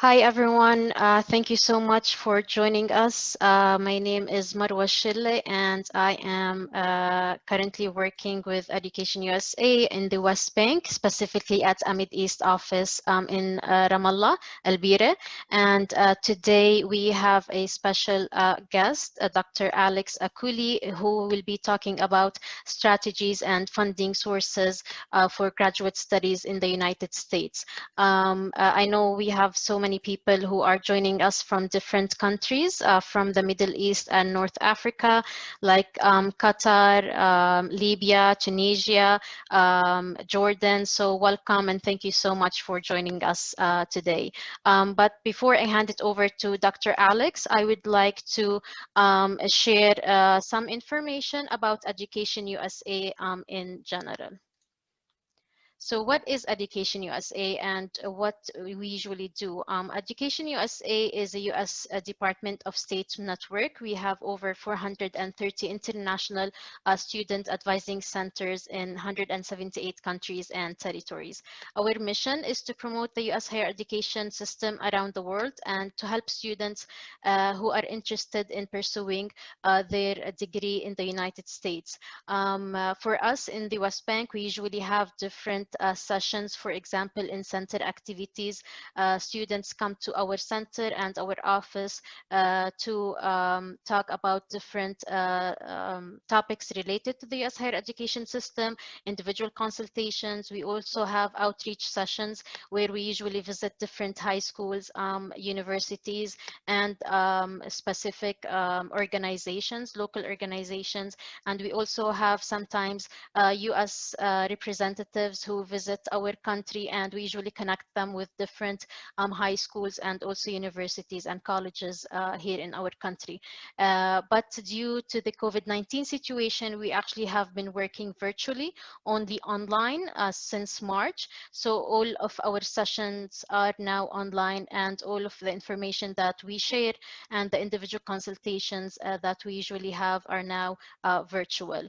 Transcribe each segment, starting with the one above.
Hi everyone, thank you so much for joining us. My name is Marwa Shille and I am currently working with Education USA in the West Bank, specifically at Amid East office in Ramallah, Al Bire. And today we have a special guest, Dr. Alex Akuli, who will be talking about strategies and funding sources for graduate studies in the United States. I know we have so many people who are joining us from different countries, from the Middle East and North Africa, like Qatar, Libya, Tunisia, Jordan. So welcome and thank you so much for joining us today. But before I hand it over to Dr. Alex, I would like to share some information about Education USA in general. So what is Education USA and what we usually do? Education USA is a US Department of State network. We have over 430 international student advising centers in 178 countries and territories. Our mission is to promote the US higher education system around the world and to help students who are interested in pursuing their degree in the United States. For us in the West Bank, we usually have different sessions. For example, in center activities, students come to our center and our office to talk about different topics related to the US higher education system, individual consultations. We also have outreach sessions where we usually visit different high schools, universities, and specific organizations, local organizations. And we also have sometimes US representatives who visit our country, and we usually connect them with different high schools and also universities and colleges here in our country. But due to the COVID-19 situation, we actually have been working virtually only online since March. So all of our sessions are now online, and all of the information that we share and the individual consultations that we usually have are now virtual.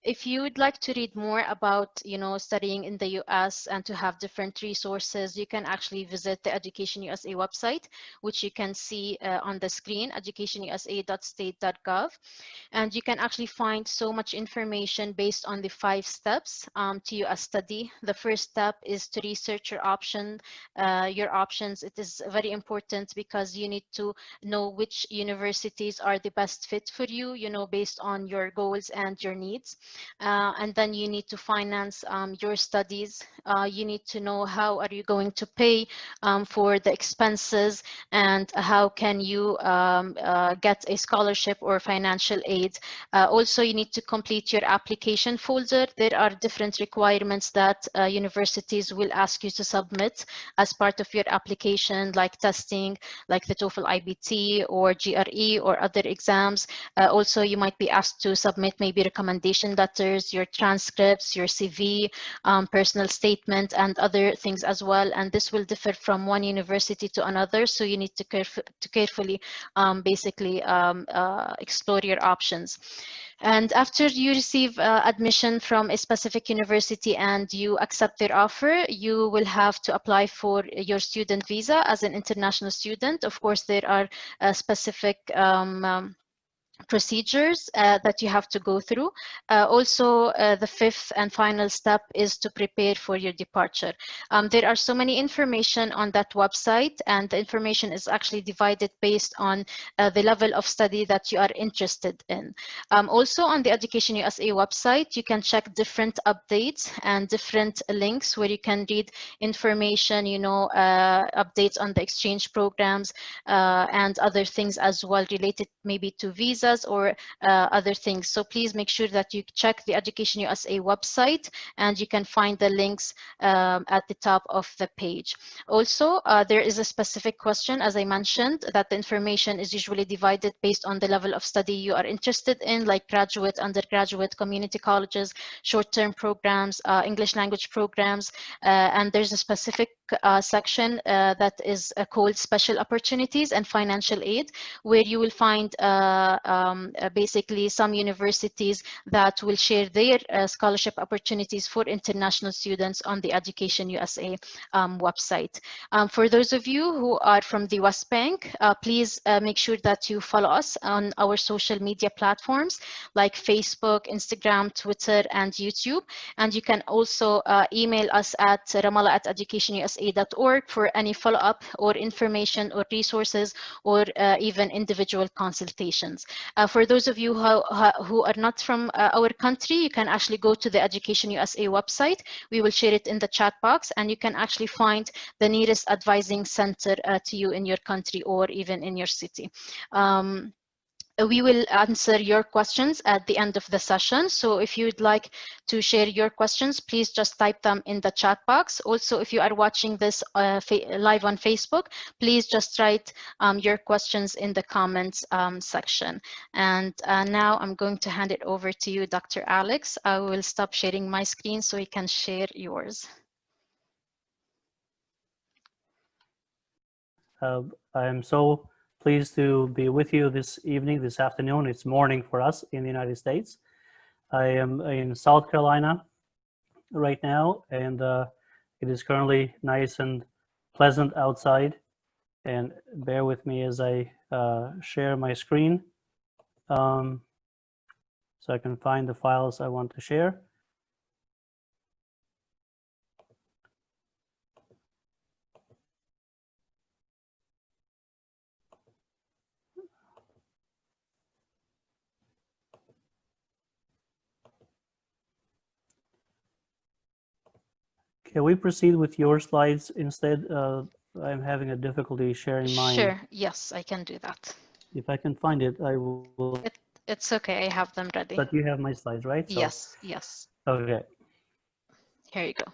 If you would like to read more about, studying in the US and to have different resources, you can actually visit the Education USA website, which you can see on the screen, educationusa.state.gov. And you can actually find so much information based on the 5 steps to US study. The first step is to research your options. It is very important because you need to know which universities are the best fit for you, based on your goals and your needs. And then you need to finance your studies. You need to know how are you going to pay for the expenses, and how can you get a scholarship or financial aid. Also, you need to complete your application folder. There are different requirements that universities will ask you to submit as part of your application, like testing, like the TOEFL IBT or GRE or other exams. Also, you might be asked to submit maybe recommendation letters, your transcripts, your CV, personal statement, and other things as well. And this will differ from one university to another. So you need to carefully basically explore your options. And after you receive admission from a specific university and you accept their offer, you will have to apply for your student visa as an international student. Of course, there are specific procedures that you have to go through. Also, the 5th and final step is to prepare for your departure. There are so many information on that website, and the information is actually divided based on the level of study that you are interested in. Also, on the Education USA website, you can check different updates and different links where you can read information, updates on the exchange programs and other things as well related maybe to visas or other things. So please make sure that you check the Education USA website, and you can find the links at the top of the page. Also, there is a specific question, as I mentioned, that the information is usually divided based on the level of study you are interested in, like graduate, undergraduate, community colleges, short-term programs, English language programs, and there's a specific section that is called Special Opportunities and Financial Aid, where you will find basically some universities that will share their scholarship opportunities for international students on the Education USA website. For those of you who are from the West Bank, please make sure that you follow us on our social media platforms like Facebook, Instagram, Twitter, and YouTube. And you can also email us at ramallah@educationusa.org for any follow-up or information or resources or even individual consultations. For those of you who are not from our country, you can actually go to the Education USA website. We will share it in the chat box, and you can actually find the nearest advising center to you in your country or even in your city. We will answer your questions at the end of the session. So if you'd like to share your questions, please just type them in the chat box. Also, if you are watching this live on Facebook, please just write your questions in the comments section. And now I'm going to hand it over to you, Dr. Alex. I will stop sharing my screen so you can share yours. I'm so pleased to be with you this evening, this afternoon. It's morning for us in the United States. I am in South Carolina right now, and it is currently nice and pleasant outside. And bear with me as I share my screen so I can find the files I want to share. Can we proceed with your slides instead? I'm having a difficulty sharing mine. Sure, yes, I can do that. If I can find it, I will. It's okay, I have them ready. But you have my slides, right? So, yes, yes. Okay. Here you go.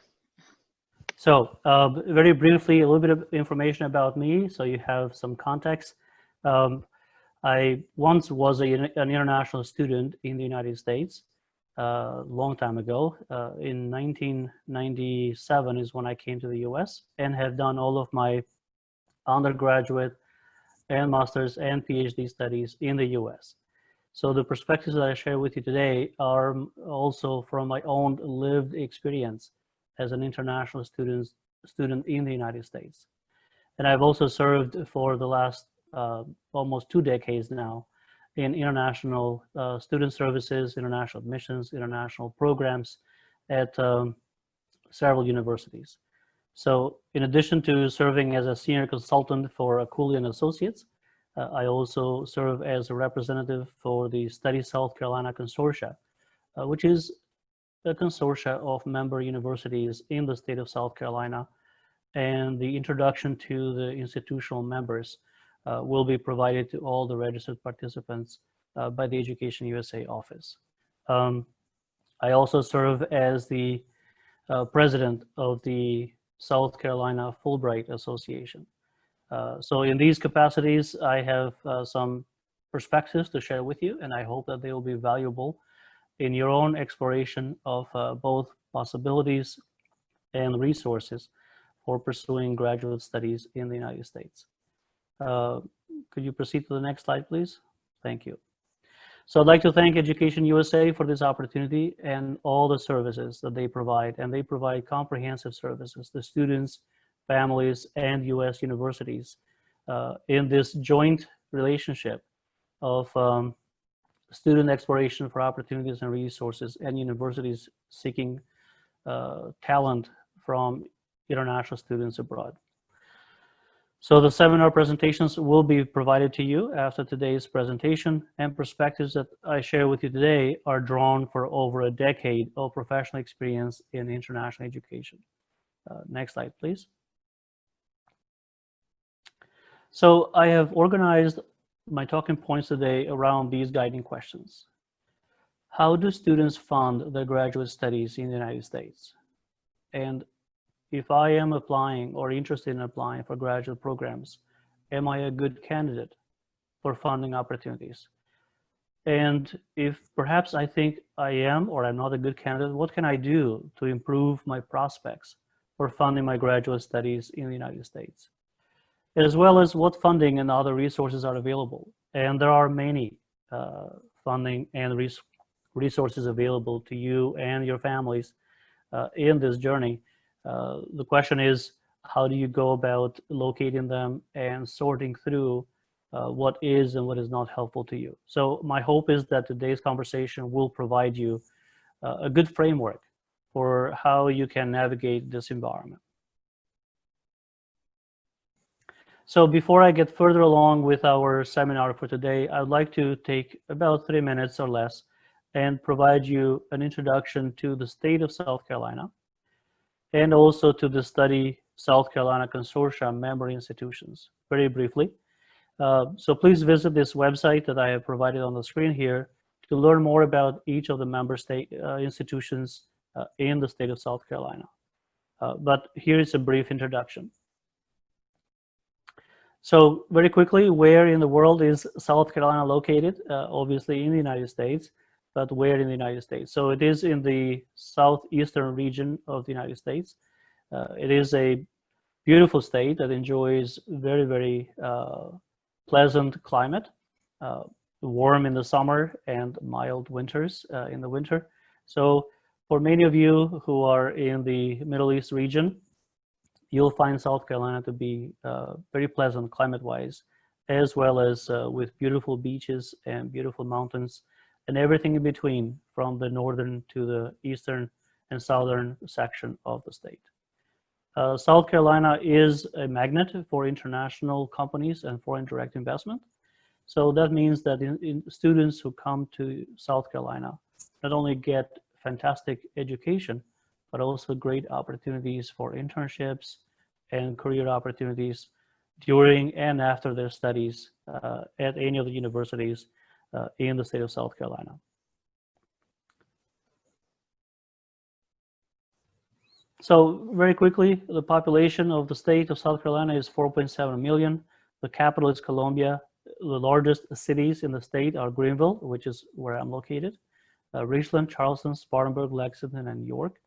So very briefly, a little bit of information about me, so you have some context. I once was an international student in the United States a long time ago. In 1997 is when I came to the US and have done all of my undergraduate and master's and PhD studies in the US. So the perspectives that I share with you today are also from my own lived experience as an international student in the United States. And I've also served for the last almost 2 decades now in international student services, international admissions, international programs at several universities. So in addition to serving as a senior consultant for Cooley & Associates, I also serve as a representative for the Study South Carolina Consortia, which is a consortia of member universities in the state of South Carolina, and the introduction to the institutional members will be provided to all the registered participants by the Education USA office. I also serve as the president of the South Carolina Fulbright Association. So in these capacities, I have some perspectives to share with you, and I hope that they will be valuable in your own exploration of both possibilities and resources for pursuing graduate studies in the United States. Could you proceed to the next slide, please? Thank you. So I'd like to thank Education USA for this opportunity and all the services that they provide, and they provide comprehensive services to students, families, and US universities in this joint relationship of student exploration for opportunities and resources and universities seeking talent from international students abroad. So the seminar presentations will be provided to you after today's presentation, and perspectives that I share with you today are drawn for over a decade of professional experience in international education. Next slide, please. So I have organized my talking points today around these guiding questions. How do students fund their graduate studies in the United States? And if I am applying or interested in applying for graduate programs, am I a good candidate for funding opportunities? And if perhaps I think I am or I'm not a good candidate, what can I do to improve my prospects for funding my graduate studies in the United States, as well as what funding and other resources are available. And there are many funding and resources available to you and your families in this journey. The question is, how do you go about locating them and sorting through what is and what is not helpful to you? So my hope is that today's conversation will provide you a good framework for how you can navigate this environment. So before I get further along with our seminar for today, I'd like to take about 3 minutes or less and provide you an introduction to the state of South Carolina and also to the Study South Carolina Consortium member institutions, very briefly. So please visit this website that I have provided on the screen here to learn more about each of the member state institutions in the state of South Carolina. But here is a brief introduction. So very quickly, where in the world is South Carolina located? Obviously in the United States, but where in the United States? So it is in the southeastern region of the United States. It is a beautiful state that enjoys very, very pleasant climate, warm in the summer and mild winters in the winter. So for many of you who are in the Middle East region, you'll find South Carolina to be very pleasant climate-wise, as well as with beautiful beaches and beautiful mountains and everything in between from the northern to the eastern and southern section of the state. South Carolina is a magnet for international companies and foreign direct investment. So that means that students who come to South Carolina not only get fantastic education, but also great opportunities for internships and career opportunities during and after their studies at any of the universities in the state of South Carolina. So very quickly, the population of the state of South Carolina is 4.7 million. The capital is Columbia. The largest cities in the state are Greenville, which is where I'm located, Richland, Charleston, Spartanburg, Lexington, and York.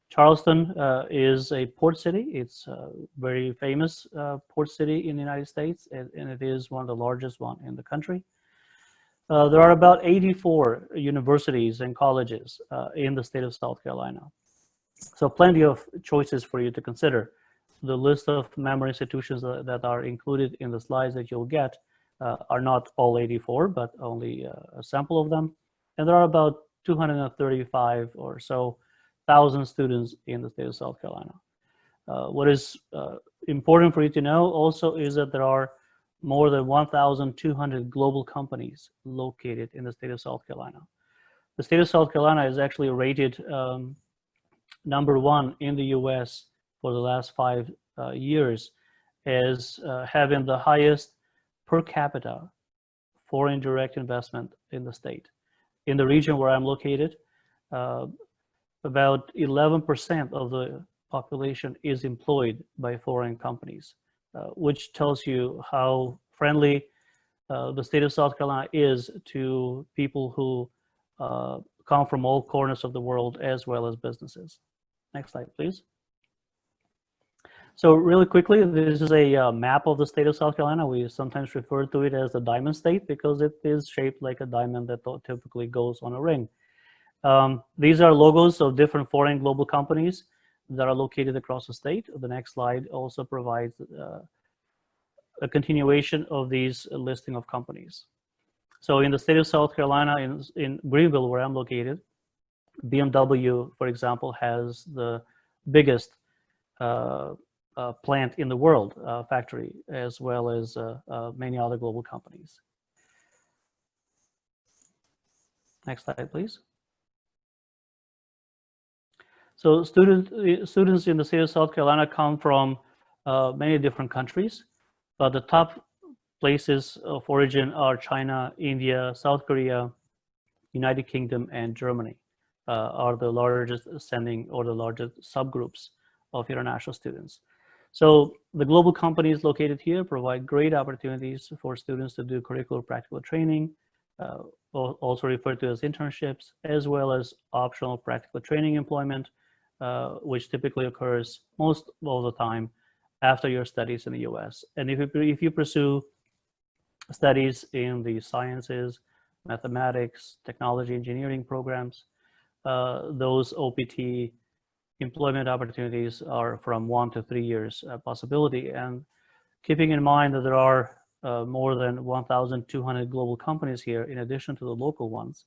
Charleston is a port city. It's a very famous port city in the United States, and it is one of the largest one in the country. There are about 84 universities and colleges in the state of South Carolina. So plenty of choices for you to consider. The list of member institutions that are included in the slides that you'll get are not all 84, but only a sample of them. And there are about 235 or so thousand students in the state of South Carolina. What is important for you to know also is that there are more than 1,200 global companies located in the state of South Carolina. The state of South Carolina is actually rated #1 in the US for the last 5 years as having the highest per capita foreign direct investment in the state. In the region where I'm located, about 11% of the population is employed by foreign companies, which tells you how friendly the state of South Carolina is to people who come from all corners of the world, as well as businesses. Next slide, please. So really quickly, this is a map of the state of South Carolina. We sometimes refer to it as the diamond state because it is shaped like a diamond that typically goes on a ring. These are logos of different foreign global companies that are located across the state. The next slide also provides a continuation of these listing of companies. So in the state of South Carolina, in Greenville, where I'm located, BMW, for example, has the biggest plant in the world, factory, as well as many other global companies. Next slide, please. So students in the state of South Carolina come from many different countries, but the top places of origin are China, India, South Korea, United Kingdom, and Germany are the largest sending or the largest subgroups of international students. So the global companies located here provide great opportunities for students to do curricular practical training, also referred to as internships, as well as optional practical training employment which typically occurs most of the time after your studies in the US. And if you pursue studies in the sciences, mathematics, technology, engineering programs, those OPT employment opportunities are from 1 to 3 years possibility. And keeping in mind that there are more than 1,200 global companies here, in addition to the local ones,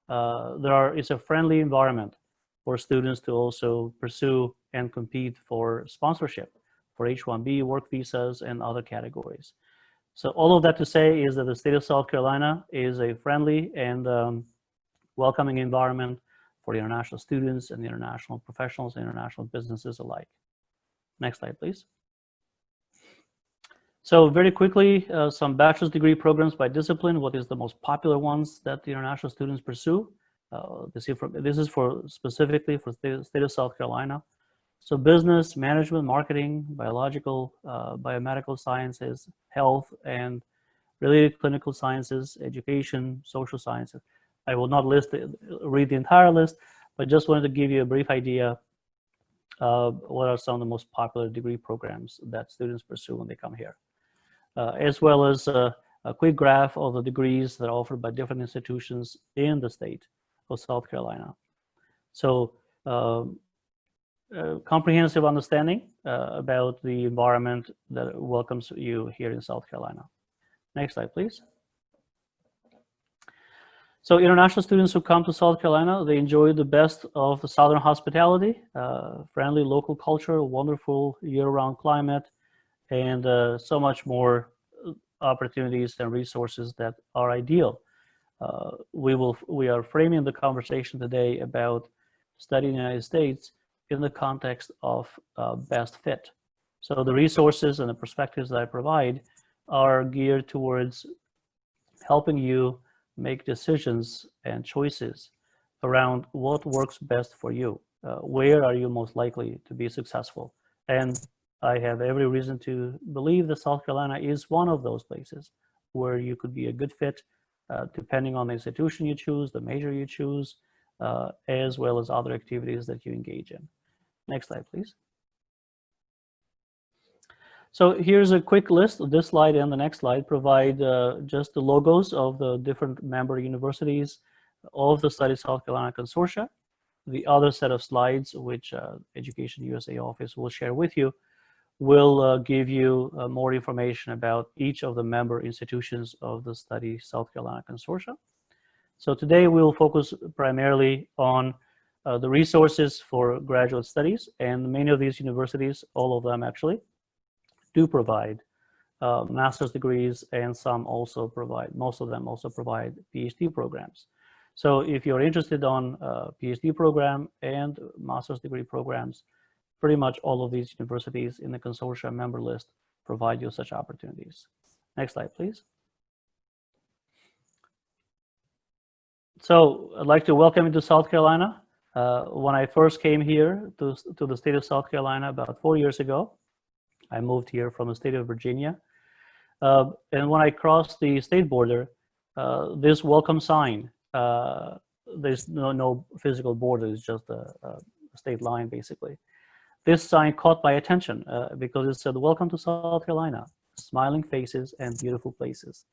it's a friendly environment for students to also pursue and compete for sponsorship for H-1B, work visas, and other categories. So all of that to say is that the state of South Carolina is a friendly and welcoming environment for international students and international professionals and international businesses alike. Next slide, please. So very quickly, some bachelor's degree programs by discipline. What is the most popular ones that the international students pursue? This is specifically for the state of South Carolina. So business, management, marketing, biological, biomedical sciences, health, and related clinical sciences, education, social sciences. I will not read the entire list, but just wanted to give you a brief idea of what are some of the most popular degree programs that students pursue when they come here, as well as a quick graph of the degrees that are offered by different institutions in the state of South Carolina. So comprehensive understanding about the environment that welcomes you here in South Carolina. Next slide, please. So international students who come to South Carolina, they enjoy the best of the Southern hospitality, friendly local culture, wonderful year-round climate, and so much more opportunities and resources that are ideal. We are framing the conversation today about studying in the United States in the context of best fit. So the resources and the perspectives that I provide are geared towards helping you make decisions and choices around what works best for you. Where are you most likely to be successful? And I have every reason to believe that South Carolina is one of those places where you could be a good fit, depending on the institution you choose, the major you choose, as well as other activities that you engage in. Next slide, please. So here's a quick list. This slide and the next slide provide just the logos of the different member universities of the Study South Carolina Consortia. The other set of slides, which Education USA office will share with you, will give you more information about each of the member institutions of the Study South Carolina Consortia. So today we will focus primarily on the resources for graduate studies, and many of these universities, all of them actually, do provide master's degrees, and most of them also provide PhD programs. So if you're interested on PhD program and master's degree programs, pretty much all of these universities in the consortia member list provide you such opportunities. Next slide, please. So I'd like to welcome you to South Carolina. When I first came here to the state of South Carolina about 4 years ago, I moved here from the state of Virginia. And when I crossed the state border, this welcome sign, there's no physical border, it's just a state line basically. This sign caught my attention because it said, "Welcome to South Carolina, smiling faces and beautiful places."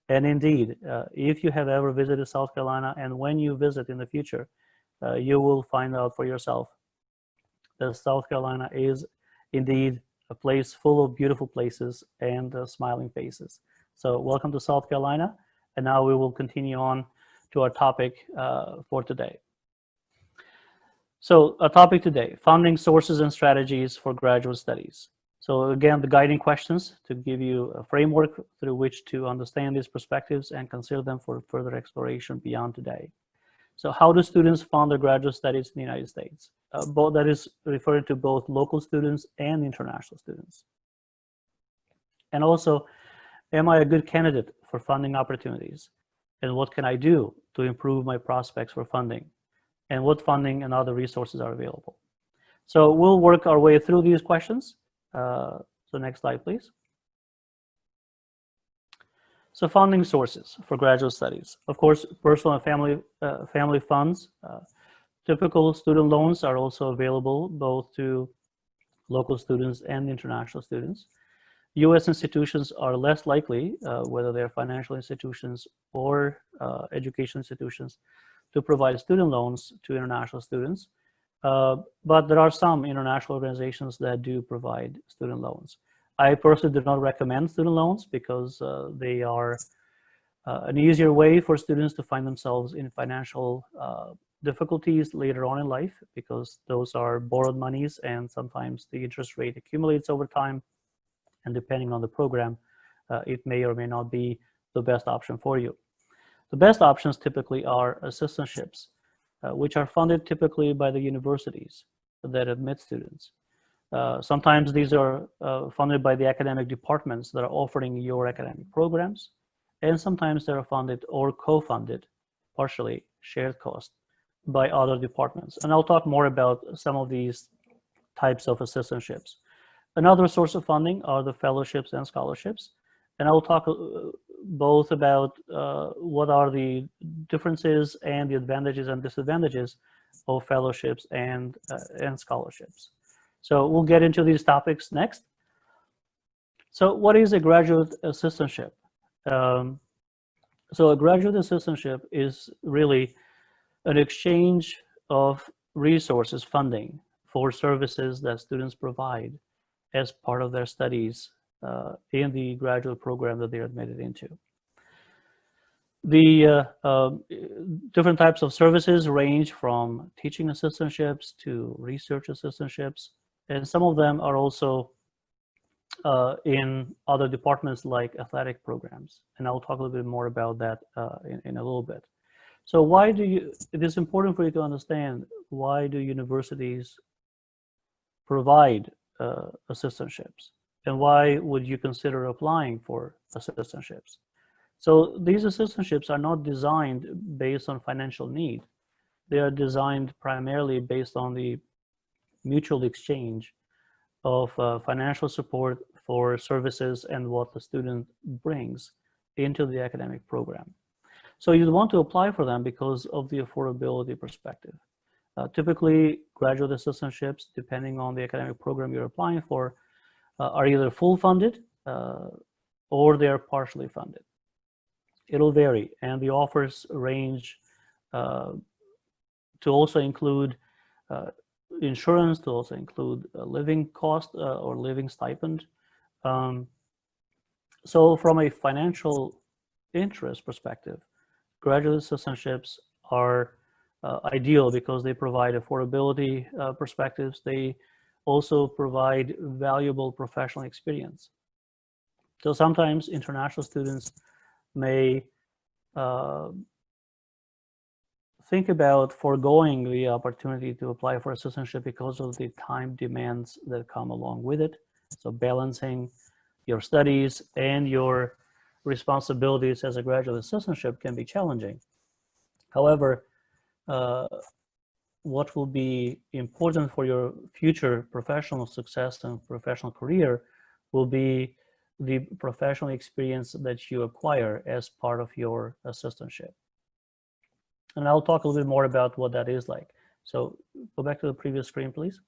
And indeed, if you have ever visited South Carolina, and when you visit in the future, you will find out for yourself that South Carolina is indeed a place full of beautiful places and smiling faces. So welcome to South Carolina. And now we will continue on to our topic for today. So our topic today, funding sources and strategies for graduate studies. So again, the guiding questions to give you a framework through which to understand these perspectives and consider them for further exploration beyond today. So how do students fund their graduate studies in the United States? That is referring to both local students and international students. And also, am I a good candidate for funding opportunities? And what can I do to improve my prospects for funding? And what funding and other resources are available? So we'll work our way through these questions. So next slide, please. So funding sources for graduate studies. Of course, personal and family funds Typical student loans are also available both to local students and international students. U.S. institutions are less likely, whether they're financial institutions or education institutions, to provide student loans to international students. But there are some international organizations that do provide student loans. I personally do not recommend student loans because they are an easier way for students to find themselves in financial difficulties later on in life, because those are borrowed monies and sometimes the interest rate accumulates over time. And depending on the program, it may or may not be the best option for you. The best options typically are assistantships, which are funded typically by the universities that admit students. Sometimes these are funded by the academic departments that are offering your academic programs, and sometimes they're funded or co-funded, partially shared cost, by other departments. And I'll talk more about some of these types of assistantships. Another source of funding are the fellowships and scholarships. And I'll talk both about what are the differences and the advantages and disadvantages of fellowships and scholarships. So we'll get into these topics next. So what is a graduate assistantship? So a graduate assistantship is really an exchange of resources, funding for services that students provide as part of their studies in the graduate program that they're admitted into. The different types of services range from teaching assistantships to research assistantships, and some of them are also in other departments like athletic programs. And I'll talk a little bit more about that in a little bit. So why do you, it is important for you to understand, why do universities provide assistantships? And why would you consider applying for assistantships? So these assistantships are not designed based on financial need. They are designed primarily based on the mutual exchange of financial support for services and what the student brings into the academic program. So you'd want to apply for them because of the affordability perspective. Typically, graduate assistantships, depending on the academic program you're applying for, are either full funded or they're partially funded. It'll vary, and the offers range to also include insurance, to also include living cost or living stipend. So from a financial interest perspective, graduate assistantships are ideal because they provide affordability perspectives. They also provide valuable professional experience. So sometimes international students may think about foregoing the opportunity to apply for assistantship because of the time demands that come along with it. So balancing your studies and your responsibilities as a graduate assistantship can be challenging. However, what will be important for your future professional success and professional career will be the professional experience that you acquire as part of your assistantship. And I'll talk a little bit more about what that is like. So go back to the previous screen, please.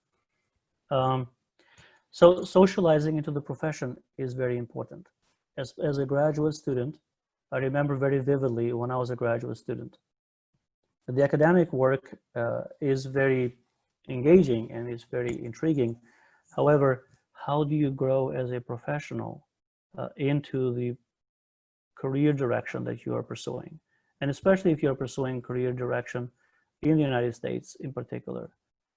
So socializing into the profession is very important. As a graduate student, I remember very vividly when I was a graduate student. The academic work is very engaging and is very intriguing. However, how do you grow as a professional into the career direction that you are pursuing? And especially if you're pursuing career direction in the United States in particular,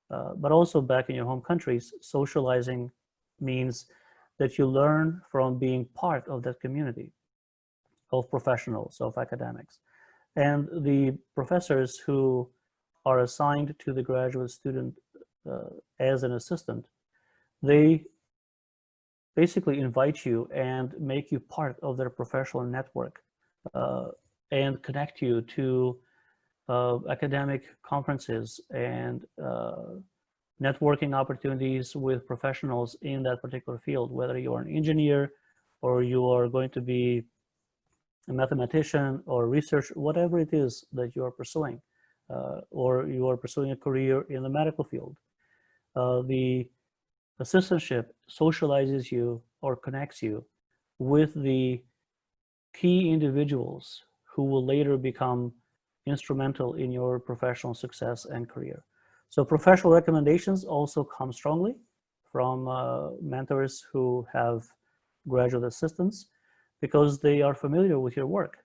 but also back in your home countries, socializing means that you learn from being part of that community of professionals, of academics. And the professors who are assigned to the graduate student as an assistant, they basically invite you and make you part of their professional network and connect you to academic conferences and networking opportunities with professionals in that particular field, whether you are an engineer or you are going to be a mathematician or research, whatever it is that you are pursuing. or you are pursuing a career in the medical field. The assistantship socializes you or connects you with the key individuals who will later become instrumental in your professional success and career. So professional recommendations also come strongly from mentors who have graduate assistants because they are familiar with your work.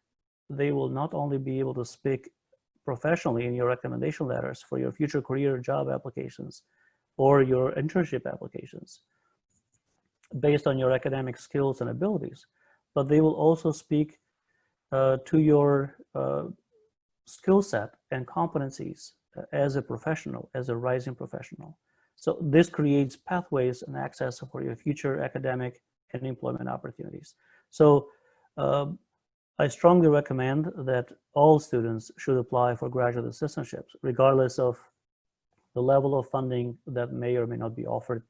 They will not only be able to speak professionally in your recommendation letters for your future career job applications or your internship applications based on your academic skills and abilities, but they will also speak to your skill set and competencies as a professional, as a rising professional. So this creates pathways and access for your future academic and employment opportunities. So I strongly recommend that all students should apply for graduate assistantships, regardless of the level of funding that may or may not be offered,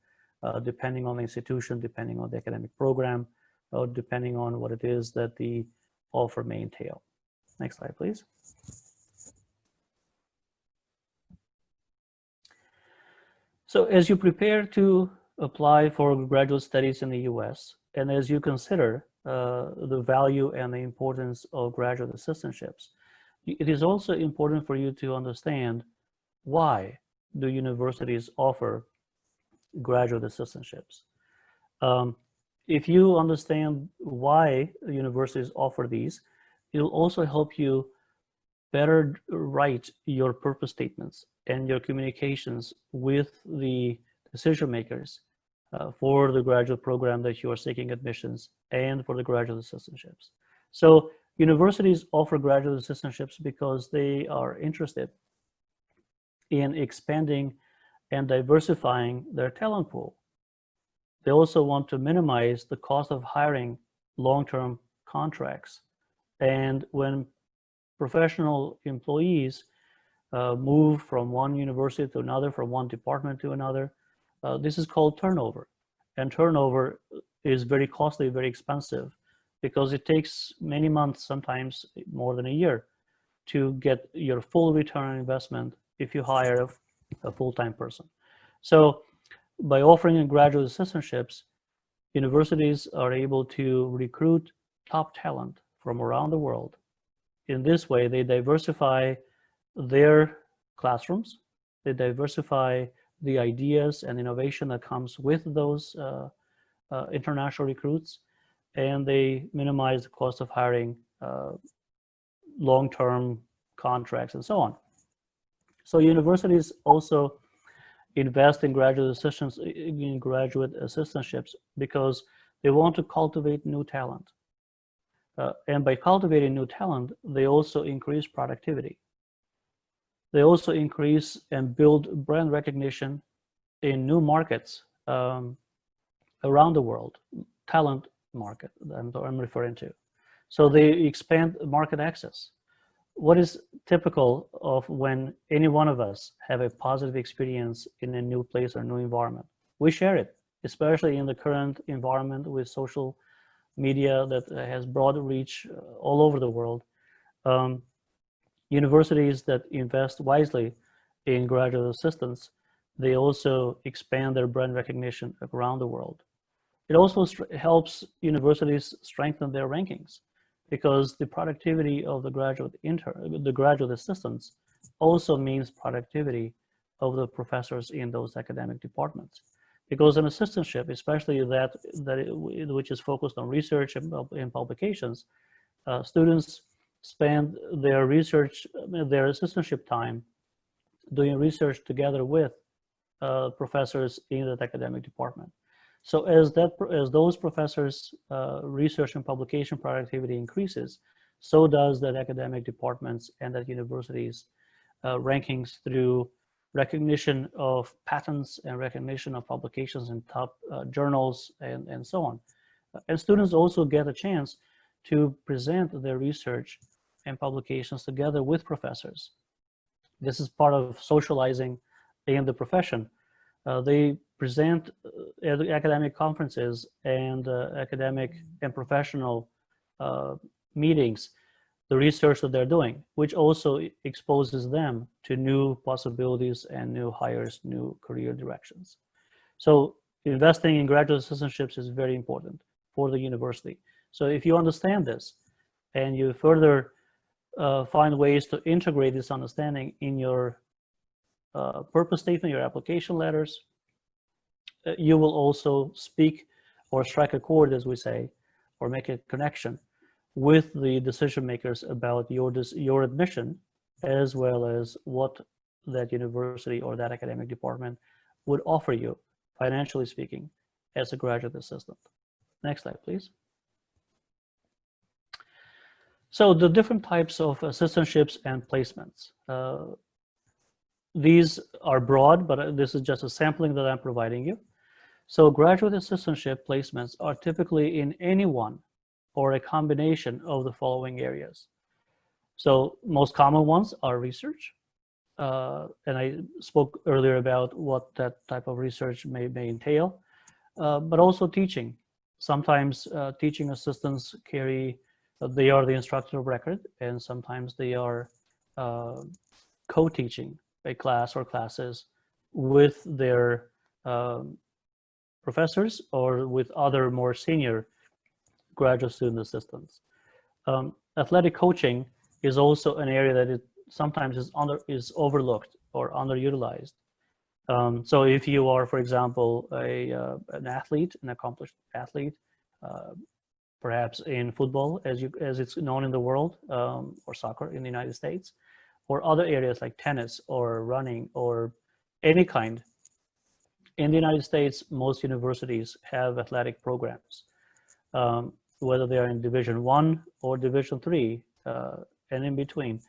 depending on the institution, depending on the academic program, or depending on what it is that the offer may entail. Next slide, please. So as you prepare to apply for graduate studies in the US, and as you consider the value and the importance of graduate assistantships, it is also important for you to understand why do universities offer graduate assistantships. If you understand why universities offer these, it'll also help you better write your purpose statements and your communications with the decision makers for the graduate program that you are seeking admissions and for the graduate assistantships. So universities offer graduate assistantships because they are interested in expanding and diversifying their talent pool. They also want to minimize the cost of hiring long-term contracts. And when professional employees move from one university to another, from one department to another, this is called turnover. And turnover is very costly, very expensive, because it takes many months, sometimes more than a year, to get your full return on investment if you hire a full-time person. So by offering graduate assistantships, universities are able to recruit top talent from around the world. In this way, they diversify their classrooms, they diversify the ideas and innovation that comes with those international recruits, and they minimize the cost of hiring long-term contracts and so on. So universities also invest in graduate assistantships because they want to cultivate new talent. And by cultivating new talent, they also increase productivity. They also increase and build brand recognition in new markets around the world, talent market that I'm referring to. So they expand market access. What is typical of when any one of us have a positive experience in a new place or new environment? We share it, especially in the current environment with social media that has broad reach all over the world. Universities that invest wisely in graduate assistants, they also expand their brand recognition around the world. It also helps universities strengthen their rankings, because the productivity of the graduate assistants also means productivity of the professors in those academic departments. Because an assistantship, especially which is focused on research and publications, students spend their assistantship time doing research together with professors in that academic department. So as those professors' research and publication productivity increases, so does that academic departments and that universities' rankings through recognition of patents and recognition of publications in top journals and so on. And students also get a chance to present their research and publications together with professors. This is part of socializing in the profession. They present at academic conferences and academic and professional meetings the research that they're doing, which also exposes them to new possibilities and new hires, new career directions. So investing in graduate assistantships is very important for the university. So if you understand this and you further find ways to integrate this understanding in your purpose statement, your application letters, you will also speak or strike a chord, as we say, or make a connection with the decision makers about your admission, as well as what that university or that academic department would offer you, financially speaking, as a graduate assistant. Next slide, please. So the different types of assistantships and placements. These are broad, but this is just a sampling that I'm providing you. So graduate assistantship placements are typically in any one or a combination of the following areas. So most common ones are research. And I spoke earlier about what that type of research may entail, but also teaching. Sometimes teaching assistants they are the instructor of record, and sometimes they are co-teaching a class or classes with their professors or with other more senior graduate student assistants. Athletic coaching is also an area that sometimes is overlooked or underutilized. So if you are, for example, an athlete, an accomplished athlete, perhaps in football, as it's known in the world, or soccer in the United States, or other areas like tennis or running or any kind. In the United States, most universities have athletic programs, whether they are in Division I or Division III, and in between,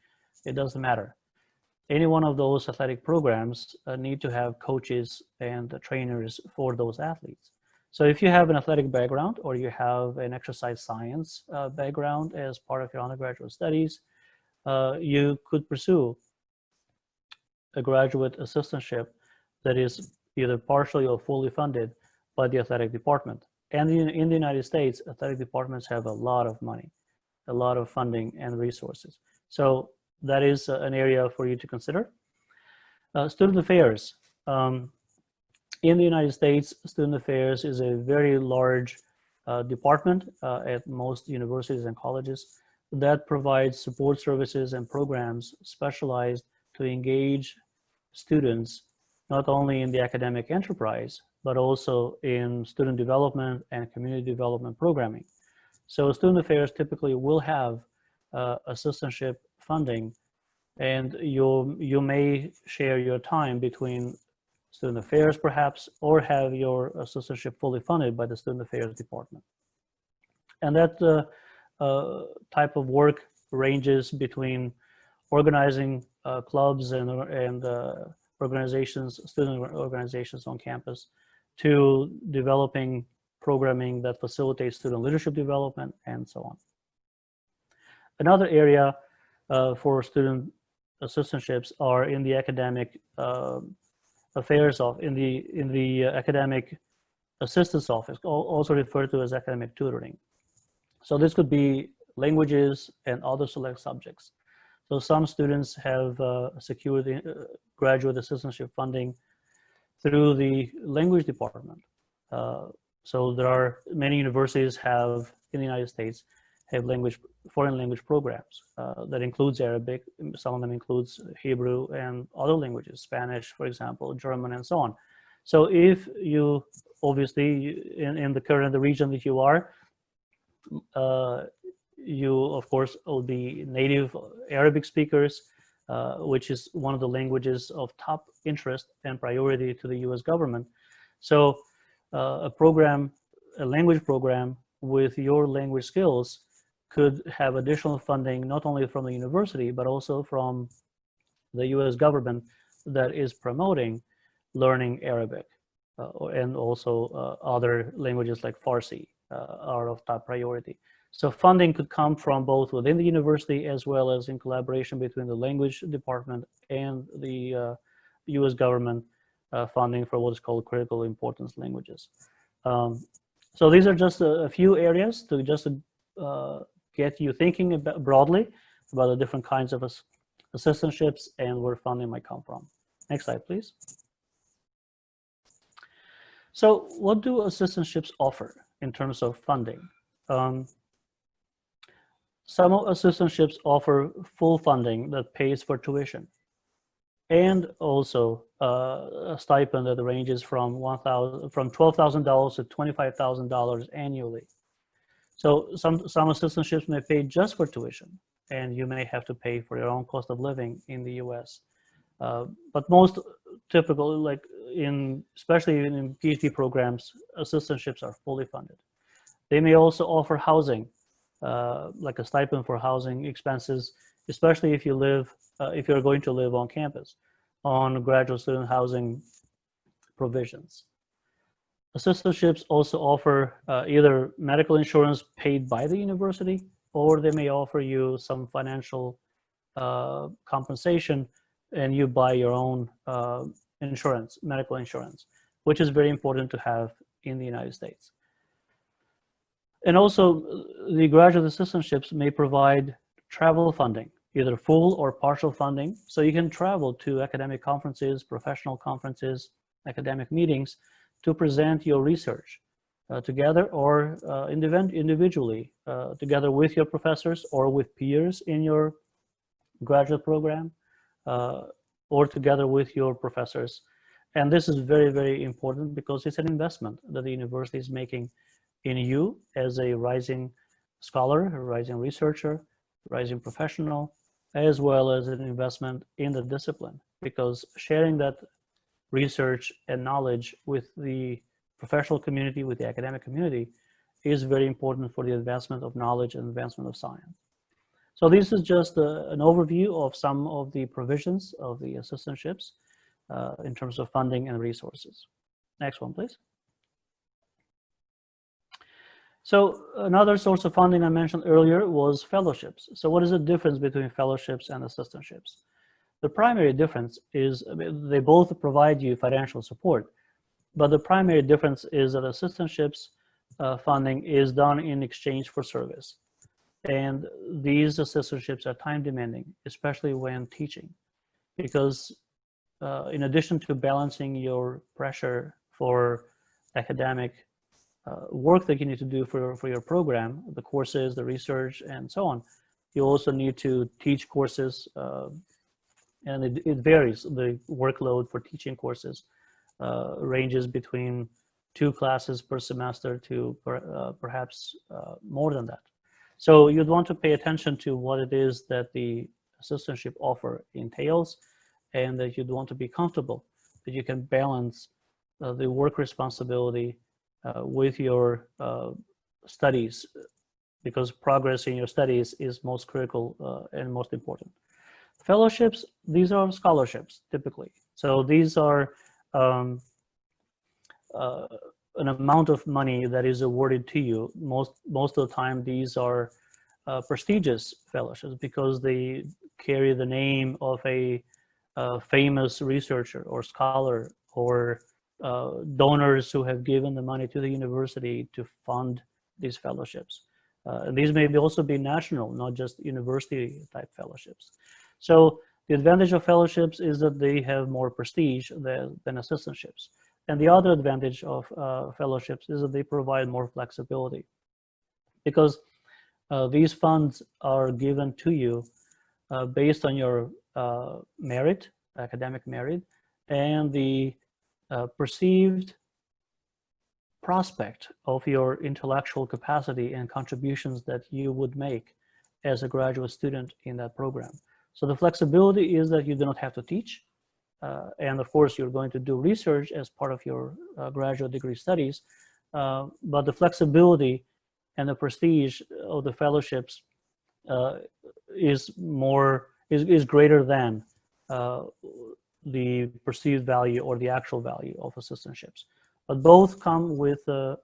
it doesn't matter. Any one of those athletic programs need to have coaches and trainers for those athletes. So if you have an athletic background or you have an exercise science background as part of your undergraduate studies, you could pursue a graduate assistantship that is either partially or fully funded by the athletic department. And in the United States, athletic departments have a lot of money, a lot of funding and resources. So that is an area for you to consider. Student affairs. In the United States, student affairs is a very large department at most universities and colleges that provides support services and programs specialized to engage students not only in the academic enterprise, but also in student development and community development programming. So student affairs typically will have assistantship funding, and you may share your time between student affairs perhaps, or have your assistantship fully funded by the student affairs department. And that type of work ranges between organizing clubs and organizations, student organizations on campus, to developing programming that facilitates student leadership development, and so on. Another area for student assistantships are in the academic affairs in the academic assistance office, also referred to as academic tutoring. So this could be languages and other select subjects. So some students have secured graduate assistantship funding through the language department. So there are many universities in the United States have foreign language programs that includes Arabic. Some of them includes Hebrew and other languages, Spanish, for example, German, and so on. So if you, obviously, in the region that you are, you, of course, will be native Arabic speakers, which is one of the languages of top interest and priority to the US government. So a language program with your language skills could have additional funding, not only from the university, but also from the US government that is promoting learning Arabic, and also other languages like Farsi are of top priority. So funding could come from both within the university as well as in collaboration between the language department and the US government funding for what is called critical importance languages. So these are just a few areas to just get you thinking about broadly about the different kinds of assistantships and where funding might come from. Next slide, please. So what do assistantships offer in terms of funding? Some assistantships offer full funding that pays for tuition, and also a stipend that ranges from $12,000 to $25,000 annually. So some assistantships may pay just for tuition, and you may have to pay for your own cost of living in the U.S. But most typical, like especially in PhD programs, assistantships are fully funded. They may also offer housing, like a stipend for housing expenses, especially if you're going to live on campus, on graduate student housing provisions. Assistantships also offer either medical insurance paid by the university, or they may offer you some financial compensation, and you buy your own insurance, medical insurance, which is very important to have in the United States. And also, the graduate assistantships may provide travel funding, either full or partial funding, so you can travel to academic conferences, professional conferences, academic meetings to present your research together or individually, together with your professors or with peers in your graduate program, or together with your professors. And this is very, very important because it's an investment that the university is making in you as a rising scholar, a rising researcher, rising professional, as well as an investment in the discipline, because sharing that research and knowledge with the professional community, with the academic community, is very important for the advancement of knowledge and advancement of science. So this is just an overview of some of the provisions of the assistantships in terms of funding and resources. Next one, please. So another source of funding I mentioned earlier was fellowships. So what is the difference between fellowships and assistantships? The primary difference is they both provide you financial support, but the primary difference is that assistantships funding is done in exchange for service. And these assistantships are time demanding, especially when teaching, because in addition to balancing your pressure for academic work that you need to do for your program, the courses, the research, and so on, you also need to teach courses, and it varies. The workload for teaching courses ranges between 2 classes per semester to perhaps more than that. So you'd want to pay attention to what it is that the assistantship offer entails, and that you'd want to be comfortable that you can balance the work responsibility with your studies, because progress in your studies is most critical and most important. Fellowships, these are scholarships typically. So these are an amount of money that is awarded to you. Most of the time, these are prestigious fellowships because they carry the name of a famous researcher or scholar, or donors who have given the money to the university to fund these fellowships. And these may also be national, not just university type fellowships. So the advantage of fellowships is that they have more prestige than assistantships. And the other advantage of fellowships is that they provide more flexibility, because these funds are given to you based on your merit, academic merit, and the perceived prospect of your intellectual capacity and contributions that you would make as a graduate student in that program. So the flexibility is that you do not have to teach, and of course you're going to do research as part of your graduate degree studies, but the flexibility and the prestige of the fellowships is greater than the perceived value or the actual value of assistantships. But both come with a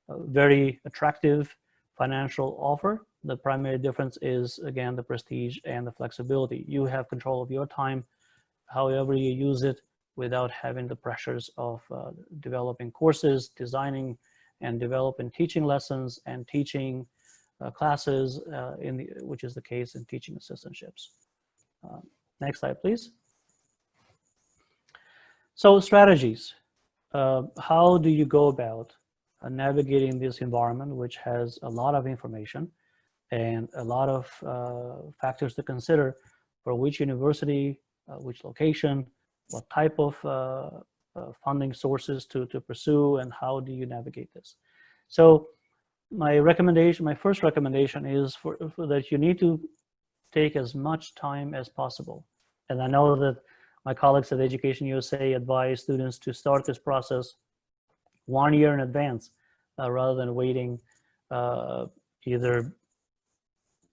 very attractive financial offer. The primary difference is, again, the prestige and the flexibility. You have control of your time, however you use it, without having the pressures of developing courses, designing and developing teaching lessons, and teaching classes, which is the case in teaching assistantships. Next slide, please. So strategies. How do you go about navigating this environment, which has a lot of information and a lot of factors to consider for which university, which location, what type of funding sources to pursue, and how do you navigate this? So my first recommendation is for that you need to take as much time as possible. And I know that my colleagues at Education USA advise students to start this process 1 year in advance rather than waiting either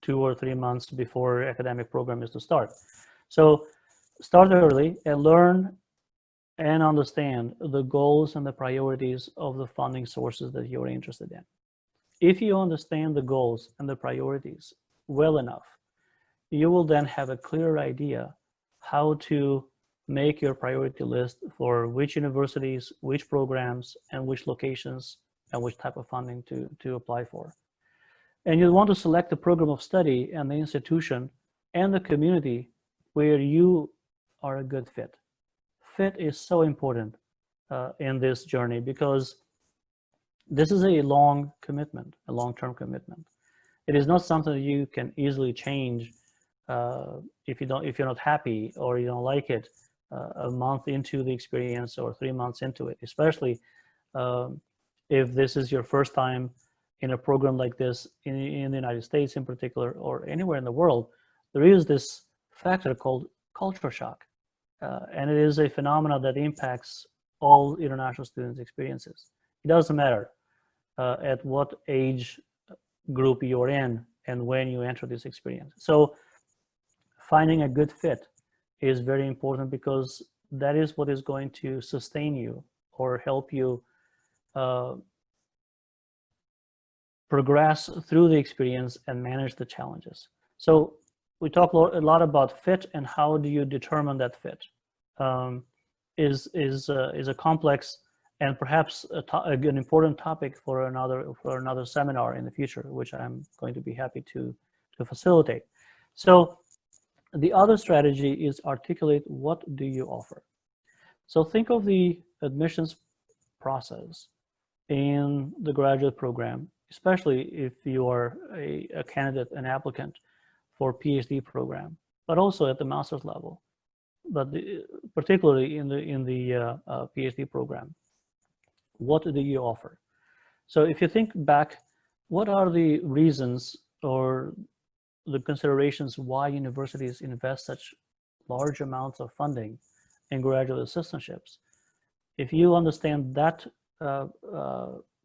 2 or 3 months before academic program is to start. So start early and learn and understand the goals and the priorities of the funding sources that you're interested in. If you understand the goals and the priorities well enough, you will then have a clear idea how to make your priority list for which universities, which programs, and which locations, and which type of funding to apply for. And you'll want to select the program of study and the institution and the community where you are a good fit. Fit is so important in this journey because this is a long commitment, a long-term commitment. It is not something that you can easily change if you're not happy or you don't like it a month into the experience or 3 months into it, especially if this is your first time in a program like this in the United States in particular, or anywhere in the world. There is this factor called culture shock. And it is a phenomenon that impacts all international students' experiences. It doesn't matter at what age group you're in and when you enter this experience. So finding a good fit is very important because that is what is going to sustain you or help you progress through the experience and manage the challenges. So we talk a lot about fit and how do you determine that fit. Is a complex and perhaps an important topic for another seminar in the future, which I'm going to be happy to facilitate. So the other strategy is articulate what do you offer. So think of the admissions process in the graduate program, especially if you are a candidate, an applicant for PhD program, but also at the master's level, but particularly in the PhD program. What do you offer? So if you think back, what are the reasons or the considerations why universities invest such large amounts of funding in graduate assistantships? If you understand that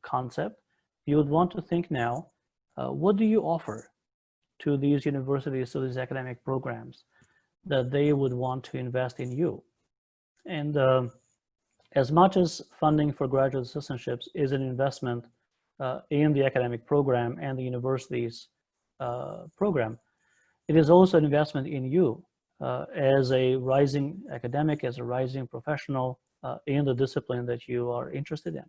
concept, you would want to think now, what do you offer to these universities, to these academic programs that they would want to invest in you? And as much as funding for graduate assistantships is an investment in the academic program and the university's program, it is also an investment in you as a rising academic, as a rising professional in the discipline that you are interested in.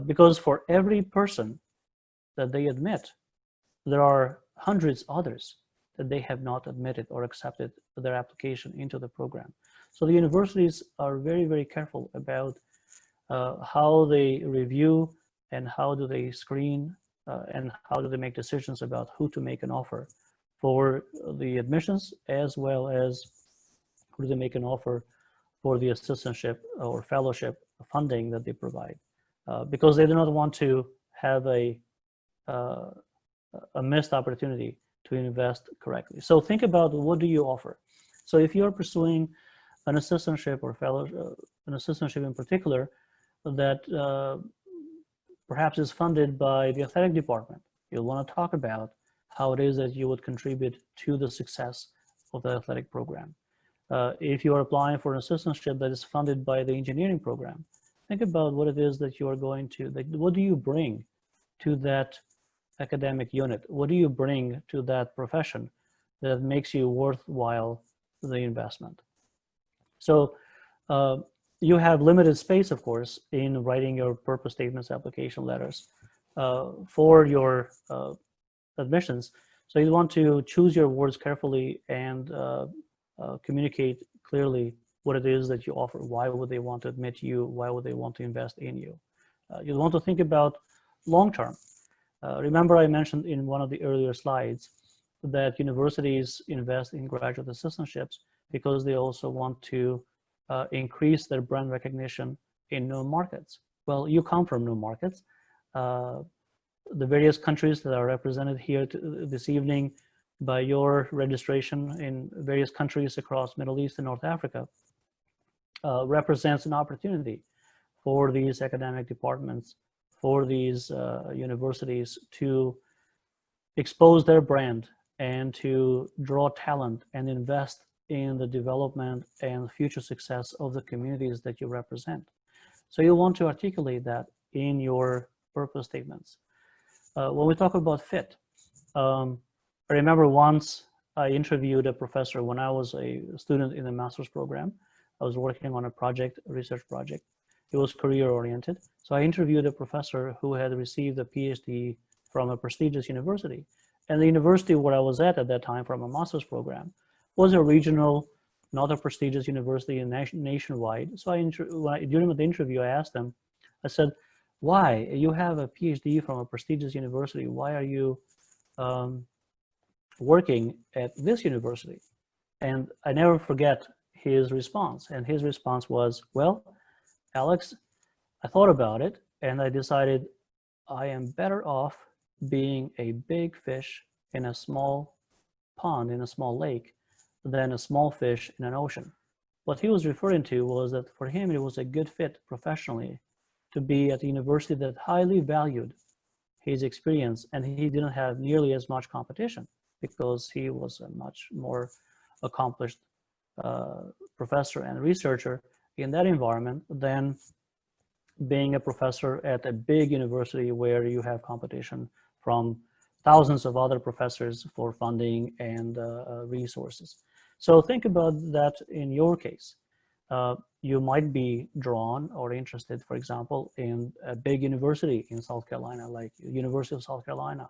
Because for every person that they admit, there are hundreds others that they have not admitted or accepted their application into the program. So the universities are very, very careful about how they review and how do they screen and how do they make decisions about who to make an offer for the admissions, as well as who do they make an offer for the assistantship or fellowship funding that they provide, because they do not want to have a missed opportunity to invest correctly. So think about what do you offer. So if you're pursuing an assistantship or fellowship, an assistantship in particular, that perhaps is funded by the athletic department, you'll want to talk about how it is that you would contribute to the success of the athletic program. If you are applying for an assistantship that is funded by the engineering program, think about what it is that you are going to, what do you bring to that academic unit? What do you bring to that profession that makes you worthwhile the investment? So you have limited space, of course, in writing your purpose statements, application letters for your admissions. So you want to choose your words carefully and communicate clearly what it is that you offer. Why would they want to admit you? Why would they want to invest in you? You want to think about long term. Remember, I mentioned in one of the earlier slides that universities invest in graduate assistantships because they also want to increase their brand recognition in new markets. Well, you come from new markets. The various countries that are represented here this evening by your registration in various countries across Middle East and North Africa represents an opportunity for these academic departments, for these universities to expose their brand and to draw talent and invest in the development and future success of the communities that you represent. So you want to articulate that in your purpose statements. When we talk about fit, I remember once I interviewed a professor when I was a student in the master's program. I was working on a project, a research project. It was career oriented. So I interviewed a professor who had received a PhD from a prestigious university. And the university where I was at that time from a master's program was a regional, not a prestigious university nationwide. So during the interview, I asked them, I said, why? You have a PhD from a prestigious university. Why are you working at this university? And I never forget his response. And his response was, well, Alex, I thought about it and I decided I am better off being a big fish in a small pond, in a small lake, than a small fish in an ocean. What he was referring to was that for him, it was a good fit professionally to be at a university that highly valued his experience, and he didn't have nearly as much competition because he was a much more accomplished professor and researcher in that environment than being a professor at a big university where you have competition from thousands of other professors for funding and resources. So think about that in your case. You might be drawn or interested, for example, in a big university in South Carolina, like University of South Carolina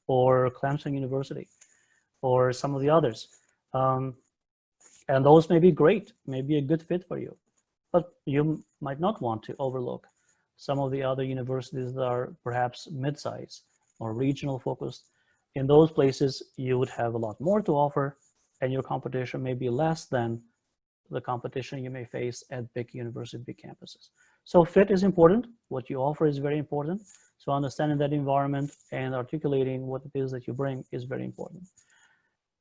or Clemson University or some of the others. And those may be great, may be a good fit for you. But you might not want to overlook some of the other universities that are perhaps mid-size or regional focused. In those places, you would have a lot more to offer, and your competition may be less than the competition you may face at big university, big campuses. So fit is important. What you offer is very important. So understanding that environment and articulating what it is that you bring is very important.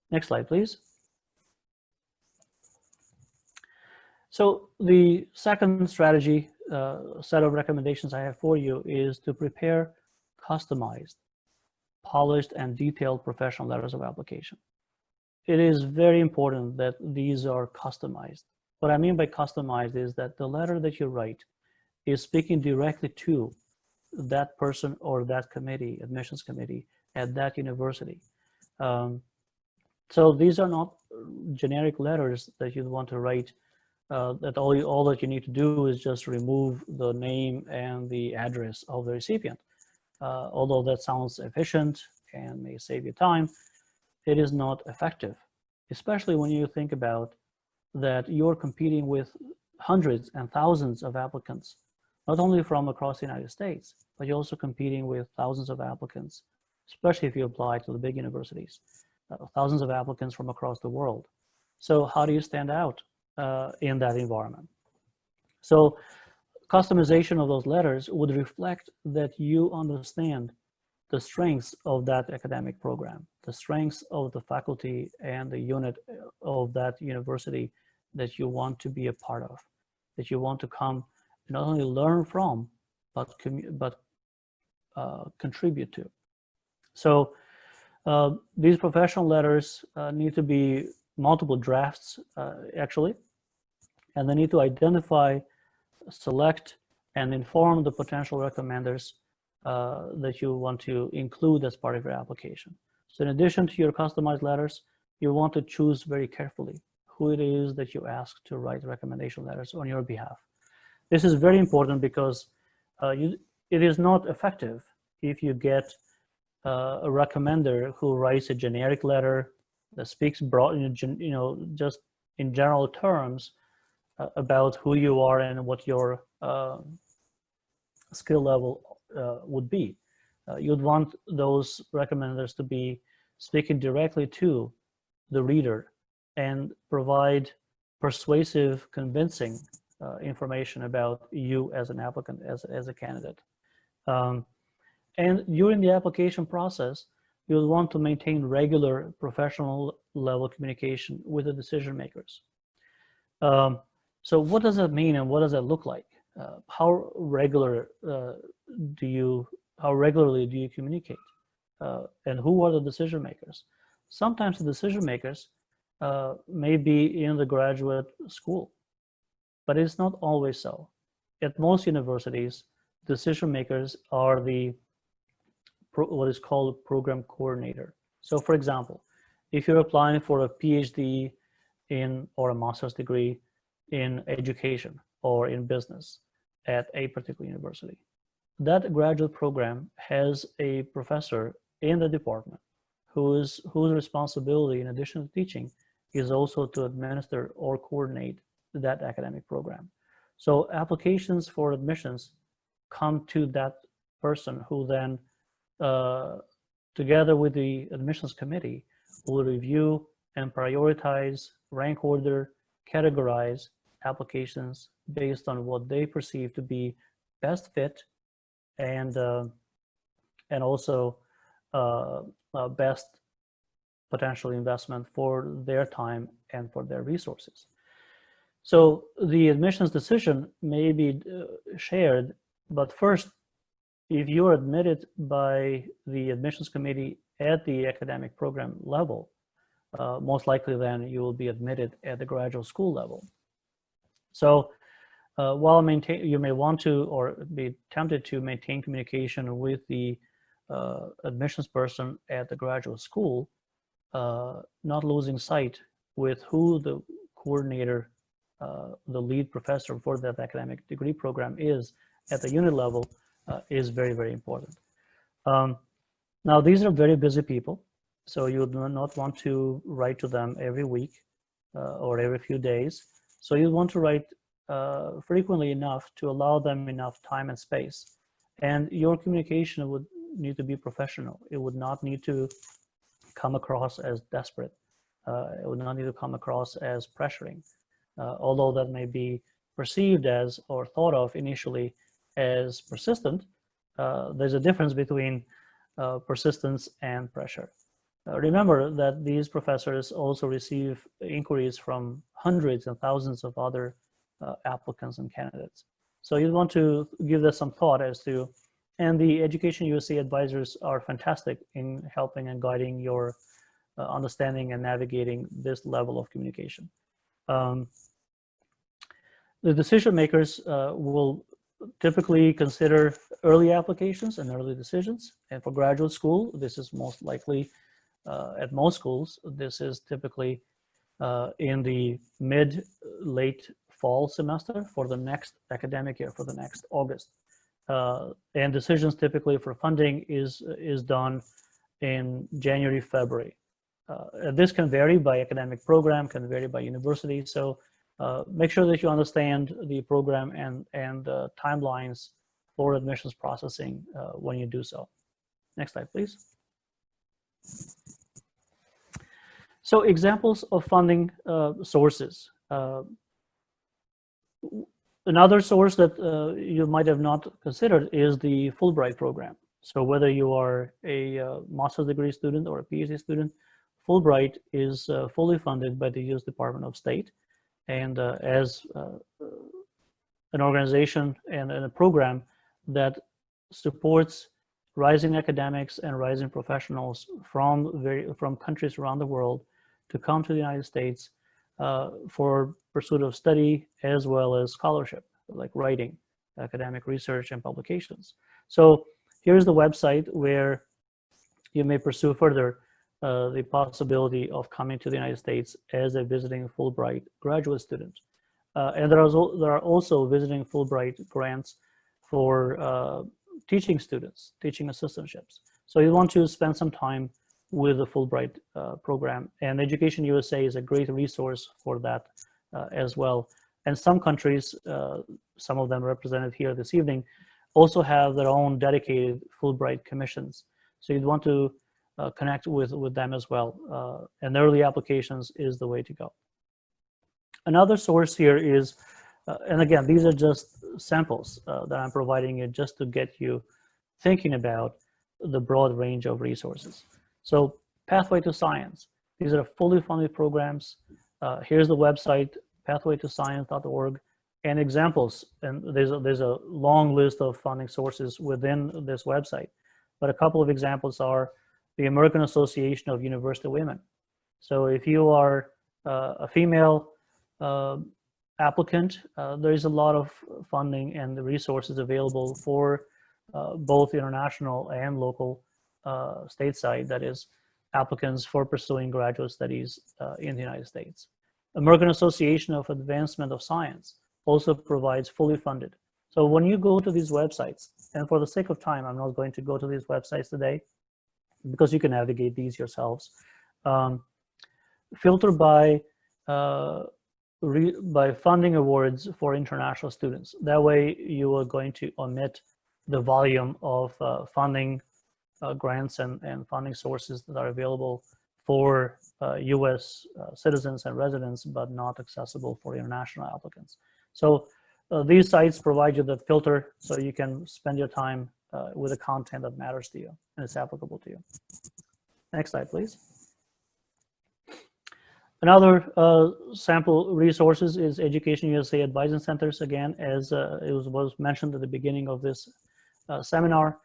Next slide, please. So the second strategy, set of recommendations I have for you is to prepare customized, polished, and detailed professional letters of application. It is very important that these are customized. What I mean by customized is that the letter that you write is speaking directly to that person or that committee, admissions committee at that university. So these are not generic letters that you'd want to write that all that you need to do is just remove the name and the address of the recipient. Although that sounds efficient and may save you time, it is not effective, especially when you think about that you're competing with hundreds and thousands of applicants, not only from across the United States, but you're also competing with thousands of applicants, especially if you apply to the big universities, thousands of applicants from across the world. So how do you stand out in that environment? So customization of those letters would reflect that you understand the strengths of that academic program, the strengths of the faculty and the unit of that university that you want to be a part of, that you want to come and not only learn from, but contribute to. So these professional letters need to be multiple drafts, actually, and they need to identify, select, and inform the potential recommenders that you want to include as part of your application. So in addition to your customized letters, you want to choose very carefully who it is that you ask to write recommendation letters on your behalf. This is very important because it is not effective if you get a recommender who writes a generic letter that speaks broad, just in general terms about who you are and what your skill level would be. You'd want those recommenders to be speaking directly to the reader and provide persuasive, convincing information about you as an applicant, as a candidate. And during the application process, you'll want to maintain regular professional level communication with the decision makers. So what does that mean and what does that look like? How regularly do you communicate? And who are the decision makers? Sometimes the decision makers may be in the graduate school, but it's not always so. At most universities, decision makers are what is called program coordinator. So for example, if you're applying for a PhD or a master's degree in education or in business at a particular university, that graduate program has a professor in the department whose responsibility, in addition to teaching, is also to administer or coordinate that academic program. So applications for admissions come to that person who then, together with the admissions committee, will review and prioritize, rank order, categorize applications based on what they perceive to be best fit and also best potential investment for their time and for their resources. So the admissions decision may be shared, but first, if you're admitted by the admissions committee at the academic program level, most likely then you will be admitted at the graduate school level. So while you may want to or be tempted to maintain communication with the admissions person at the graduate school, not losing sight with who the coordinator, the lead professor for that academic degree program is at the unit level is very, very important. Now, these are very busy people, so you would not want to write to them every week or every few days. So you want to write frequently enough to allow them enough time and space. And your communication would need to be professional. It would not need to come across as desperate. It would not need to come across as pressuring, although that may be perceived as or thought of initially as persistent. There's a difference between persistence and pressure. Remember that these professors also receive inquiries from hundreds and thousands of other applicants and candidates. So you want to give this some thought as to, and the Education USA advisors are fantastic in helping and guiding your understanding and navigating this level of communication. The decision makers will typically consider early applications and early decisions. And for graduate school, this is most likely, at most schools, this is typically in the mid-late fall semester for the next academic year, for the next August. And decisions typically for funding is done in January, February. This can vary by academic program, can vary by university. So make sure that you understand the program and timelines for admissions processing when you do so. Next slide, please. So examples of funding sources. Another source that you might have not considered is the Fulbright program. So whether you are a master's degree student or a PhD student, Fulbright is fully funded by the U.S. Department of State. And as an organization and a program that supports rising academics and rising professionals from countries around the world to come to the United States for pursuit of study as well as scholarship, like writing, academic research, and publications. So here's the website where you may pursue further the possibility of coming to the United States as a visiting Fulbright graduate student. And there are also visiting Fulbright grants for teaching students, teaching assistantships. So you want to spend some time with the Fulbright program, and Education USA is a great resource for that as well. And some countries, some of them represented here this evening, also have their own dedicated Fulbright commissions. So you'd want to connect with them as well. And early applications is the way to go. Another source here is, and again, these are just samples that I'm providing you just to get you thinking about the broad range of resources. So Pathway to Science, these are fully funded programs. Here's the website, pathwaytoscience.org, and examples. And there's a long list of funding sources within this website. But a couple of examples are the American Association of University Women. So if you are a female applicant, there's a lot of funding and the resources available for both international and local stateside, that is, applicants for pursuing graduate studies in the United States. American Association of Advancement of Science also provides fully funded. So when you go to these websites, and for the sake of time, I'm not going to go to these websites today because you can navigate these yourselves. Filter by funding awards for international students. That way you are going to omit the volume of funding grants and funding sources that are available for US citizens and residents, but not accessible for international applicants. So these sites provide you that filter so you can spend your time with the content that matters to you and is applicable to you. Next slide, please. Another sample resources is Education USA Advising Centers. Again, as it was mentioned at the beginning of this seminar,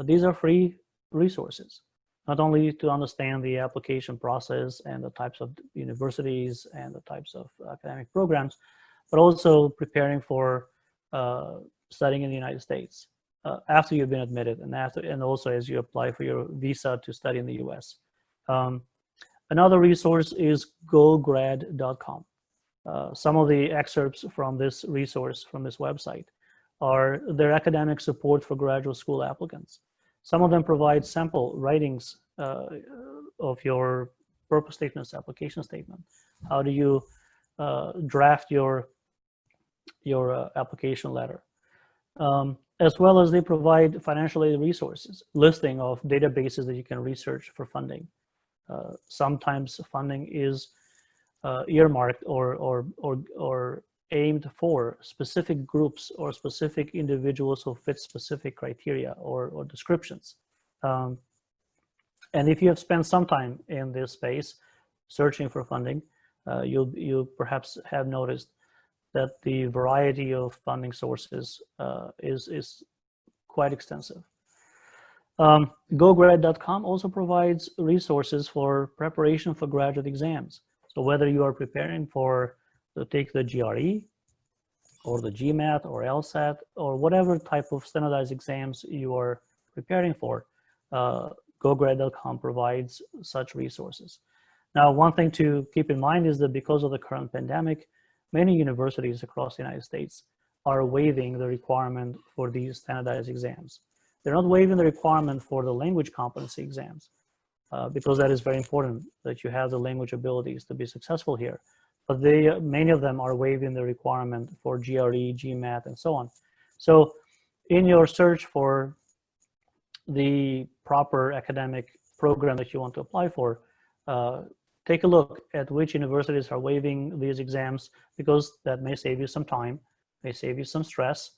these are free resources, not only to understand the application process and the types of universities and the types of academic programs, but also preparing for studying in the United States after you've been admitted and also as you apply for your visa to study in the US. Another resource is gograd.com. Some of the excerpts from this resource, from this website, are their academic support for graduate school applicants. Some of them provide sample writings of your purpose statements, application statement. How do you draft your application letter? As well as they provide financial aid resources, listing of databases that you can research for funding. Sometimes funding is earmarked or aimed for specific groups or specific individuals who fit specific criteria or descriptions. And if you have spent some time in this space searching for funding, you perhaps have noticed that the variety of funding sources is quite extensive. GoGrad.com also provides resources for preparation for graduate exams. So whether you are preparing to take the GRE or the GMAT or LSAT or whatever type of standardized exams you are preparing for, GoGrad.com provides such resources. Now, one thing to keep in mind is that because of the current pandemic, many universities across the United States are waiving the requirement for these standardized exams. They're not waiving the requirement for the language competency exams because that is very important that you have the language abilities to be successful here. But many of them are waiving the requirement for GRE, GMAT, and so on. So in your search for the proper academic program that you want to apply for, take a look at which universities are waiving these exams, because that may save you some time, may save you some stress.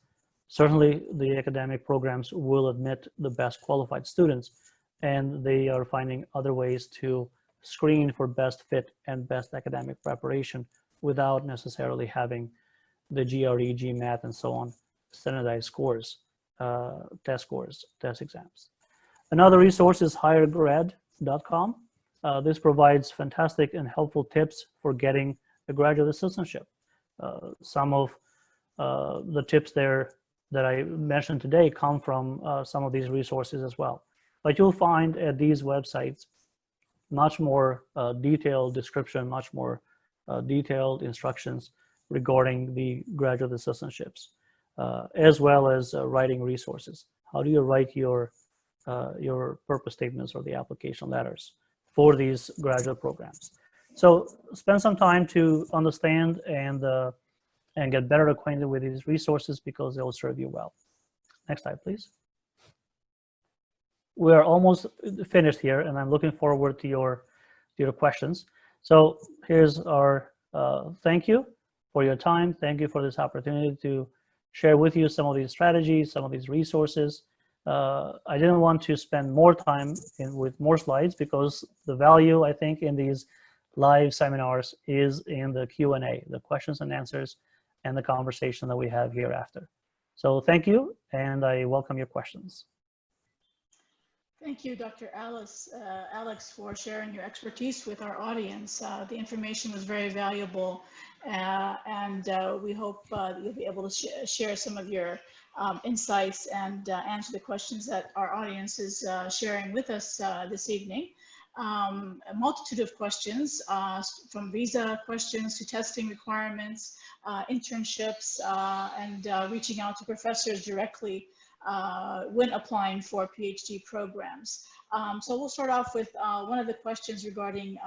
Certainly, the academic programs will admit the best qualified students, and they are finding other ways to screen for best fit and best academic preparation without necessarily having the GRE, GMAT, and so on standardized scores, test exams. Another resource is highergrad.com. This provides fantastic and helpful tips for getting a graduate assistantship. Some of the tips there that I mentioned today come from some of these resources as well. But you'll find at these websites much more detailed description, much more detailed instructions regarding the graduate assistantships, as well as writing resources, how do you write your purpose statements or the application letters for these graduate programs. So spend some time to understand and get better acquainted with these resources because they'll serve you well. Next slide, please. We're almost finished here, and I'm looking forward to your questions. So here's our thank you for your time. Thank you for this opportunity to share with you some of these strategies, some of these resources. I didn't want to spend more time with more slides because the value, I think, in these live seminars is in the Q&A, the questions and answers, and the conversation that we have hereafter. So thank you, and I welcome your questions. Thank you, Dr. Alex, for sharing your expertise with our audience. The information was very valuable, and we hope you'll be able to share some of your insights and answer the questions that our audience is sharing with us this evening. A multitude of questions, from visa questions to testing requirements, internships, and reaching out to professors directly when applying for PhD programs. So we'll start off with one of the questions regarding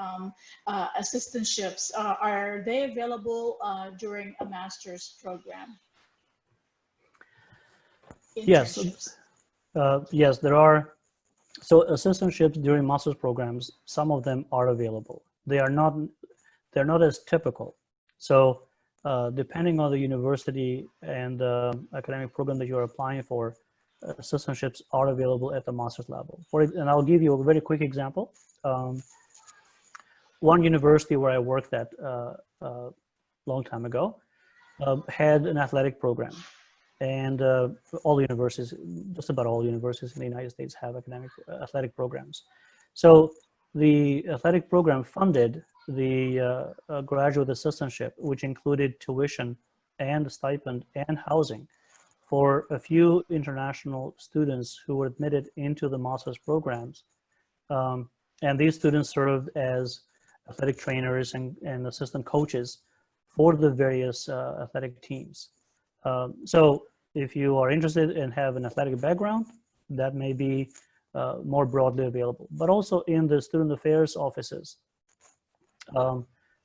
assistantships. Are they available during a master's program? Yes, yes, there are. So assistantships during master's programs, some of them are available. They're not as typical. So depending on the university and academic program that you're applying for, assistantships are available at the master's level. And I'll give you a very quick example. One university where I worked at a long time ago had an athletic program. And all universities, just about all universities in the United States have athletic programs. So the athletic program funded the graduate assistantship, which included tuition and stipend and housing for a few international students who were admitted into the master's programs. And these students served as athletic trainers and assistant coaches for the various athletic teams. So if you are interested and have an athletic background, that may be more broadly available, but also in the student affairs offices,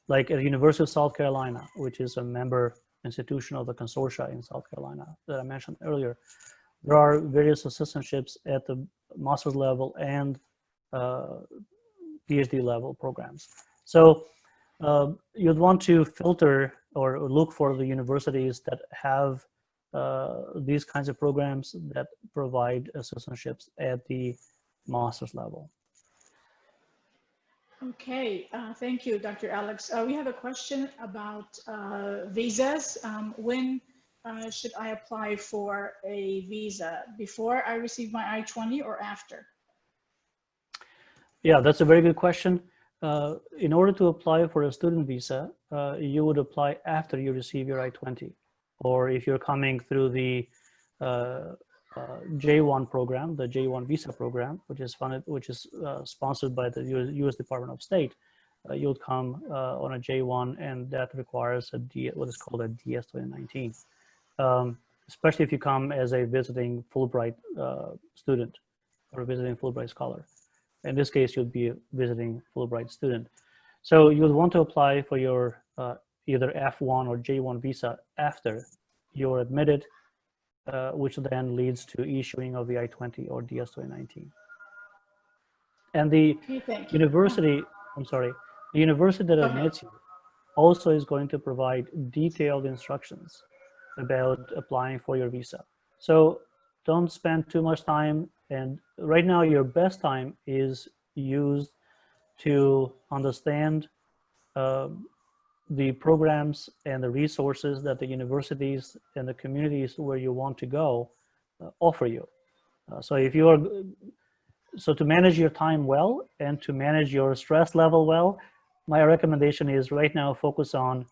like at the University of South Carolina, which is a member institution of the consortia in South Carolina that I mentioned earlier. There are various assistantships at the master's level and PhD level programs. So you'd want to filter or look for the universities that have these kinds of programs that provide assistantships at the master's level. Okay, thank you, Dr. Alex. We have a question about visas. When should I apply for a visa? Before I receive my I-20 or after? Yeah, that's a very good question. In order to apply for a student visa, you would apply after you receive your I-20. Or if you're coming through the J1 program, the J1 visa program, which is sponsored by the U.S. Department of State, you'll come on a J1, and that requires what is called a DS-2019. Especially if you come as a visiting Fulbright student or a visiting Fulbright scholar. In this case, you'd be a visiting Fulbright student. So you'll want to apply for your either F1 or J1 visa after you're admitted, which then leads to issuing of the I-20 or DS-2019. And the university, the university that admits you also is going to provide detailed instructions about applying for your visa. So don't spend too much time, and right now your best time is used to understand the programs and the resources that the universities and the communities where you want to go offer you. So to manage your time well and to manage your stress level well, my recommendation is right now focus on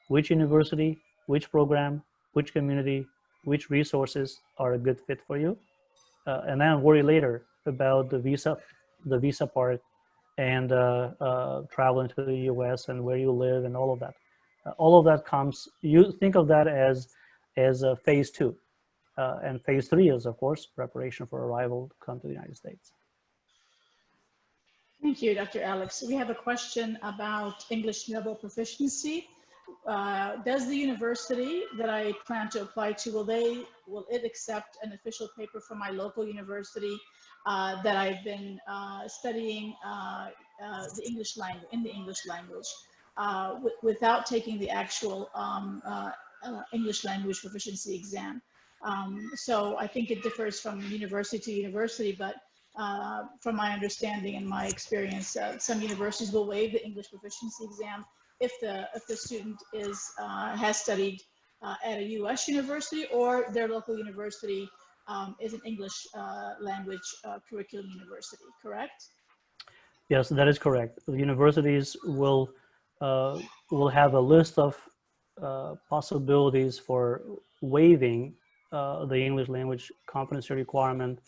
which university, which program, which community, which resources are a good fit for you, and then worry later about the visa part and traveling to the US and where you live and all of that. All of that comes, you think of that as a phase 2. And phase 3 is, of course, preparation for arrival to come to the United States. Thank you, Dr. Alex. We have a question about English level proficiency. Does the university that I plan to apply to, will it accept an official paper from my local university that I've been studying the English language, in the English language, without taking the actual English language proficiency exam? So I think it differs from university to university, but from my understanding and my experience, some universities will waive the English proficiency exam if the student has studied at a U.S. university, or their local university is an English language curriculum university. Correct? Yes, that is correct. The universities will have a list of possibilities for waiving the English language competency requirement,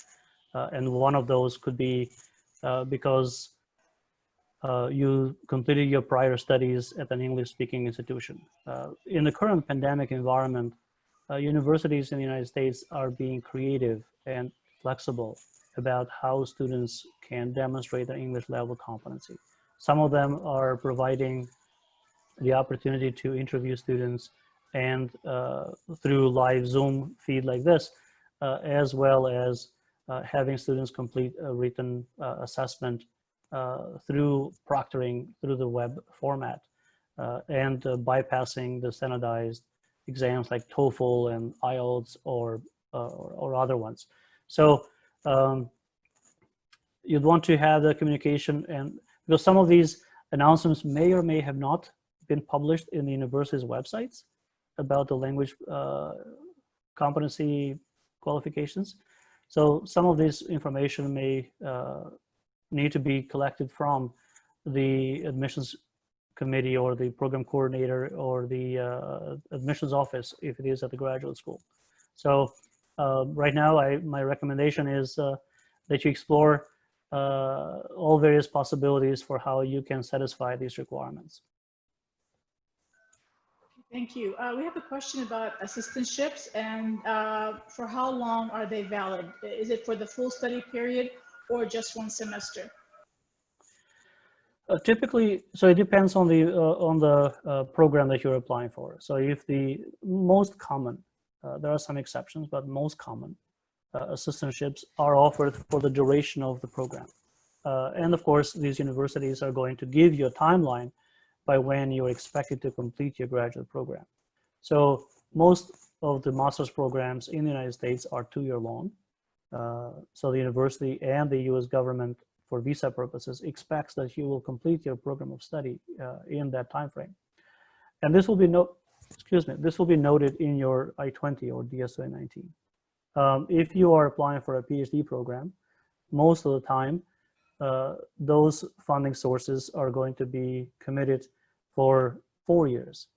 and one of those could be because you completed your prior studies at an English-speaking institution. In the current pandemic environment, universities in the United States are being creative and flexible about how students can demonstrate their English level competency. Some of them are providing the opportunity to interview students and through live Zoom feed like this, as well as having students complete a written assessment through proctoring through the web format, and bypassing the standardized exams like TOEFL and IELTS or other ones. So you'd want to have the communication, and because some of these announcements may or may have not been published in the university's websites about the language competency qualifications. So some of this information may need to be collected from the admissions committee or the program coordinator or the admissions office if it is at the graduate school. So right now, my recommendation is that you explore all various possibilities for how you can satisfy these requirements. Thank you. We have a question about assistantships, and for how long are they valid? Is it for the full study period or just one semester? Typically, so it depends on the program that you're applying for. So if the most common, there are some exceptions, but most common assistantships are offered for the duration of the program. And of course, these universities are going to give you a timeline by when you're expected to complete your graduate program. So most of the master's programs in the United States are 2-year long. So the university and the US government, for visa purposes, expects that you will complete your program of study in that time frame. And this will be this will be noted in your I-20 or DS-19. If you are applying for a PhD program, most of the time, those funding sources are going to be committed for 4 years,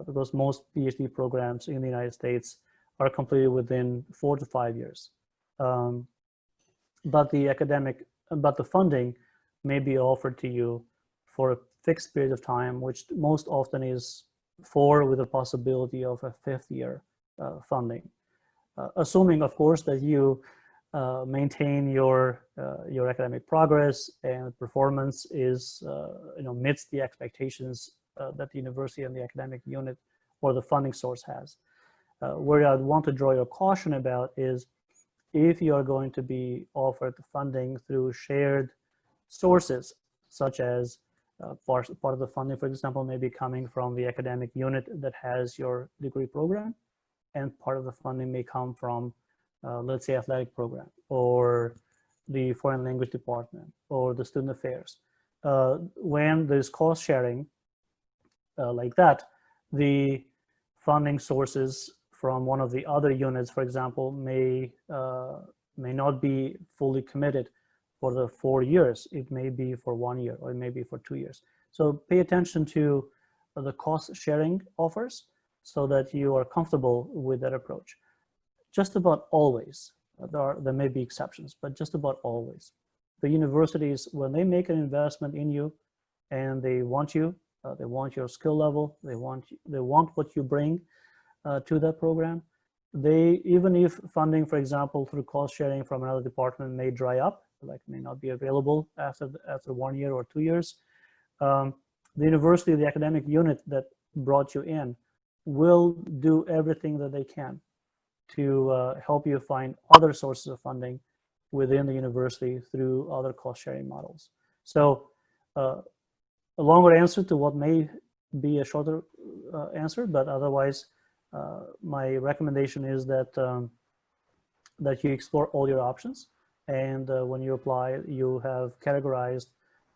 because most PhD programs in the United States are completed within 4 to 5 years. But the funding may be offered to you for a fixed period of time, which most often is 4 with a possibility of a 5th year funding. Assuming, of course, that you maintain your academic progress and performance is meets the expectations that the university and the academic unit or the funding source has. Where I'd want to draw your caution about is if you are going to be offered funding through shared sources, such as part of the funding, for example, may be coming from the academic unit that has your degree program, and part of the funding may come from, let's say, athletic program or the foreign language department or the student affairs. When there's cost sharing like that, the funding sources from one of the other units, for example, may not be fully committed for the 4 years. It may be for 1 year, or it may be for 2 years. So pay attention to the cost sharing offers so that you are comfortable with that approach. Just about always, there may be exceptions, but just about always, the universities, when they make an investment in you and they want you, they want your skill level, they want what you bring to that program, even if funding, for example, through cost sharing from another department may dry up, like may not be available after 1 year or 2 years, the university, the academic unit that brought you in will do everything that they can to help you find other sources of funding within the university through other cost sharing models. So a longer answer to what may be a shorter answer, but otherwise my recommendation is that that you explore all your options, and when you apply, you have categorized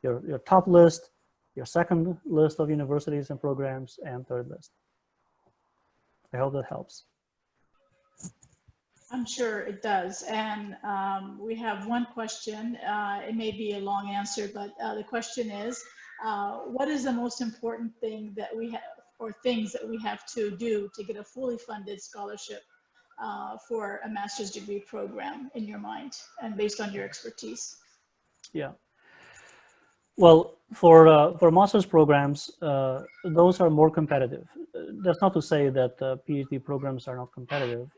your top list, your second list of universities and programs, and third list. I hope that helps. I'm sure it does. And we have one question. It may be a long answer, but the question is, what is the most important thing that we have, or things that we have to do to get a fully funded scholarship for a master's degree program in your mind and based on your expertise? Yeah. Well, for master's programs, those are more competitive. That's not to say that PhD programs are not competitive,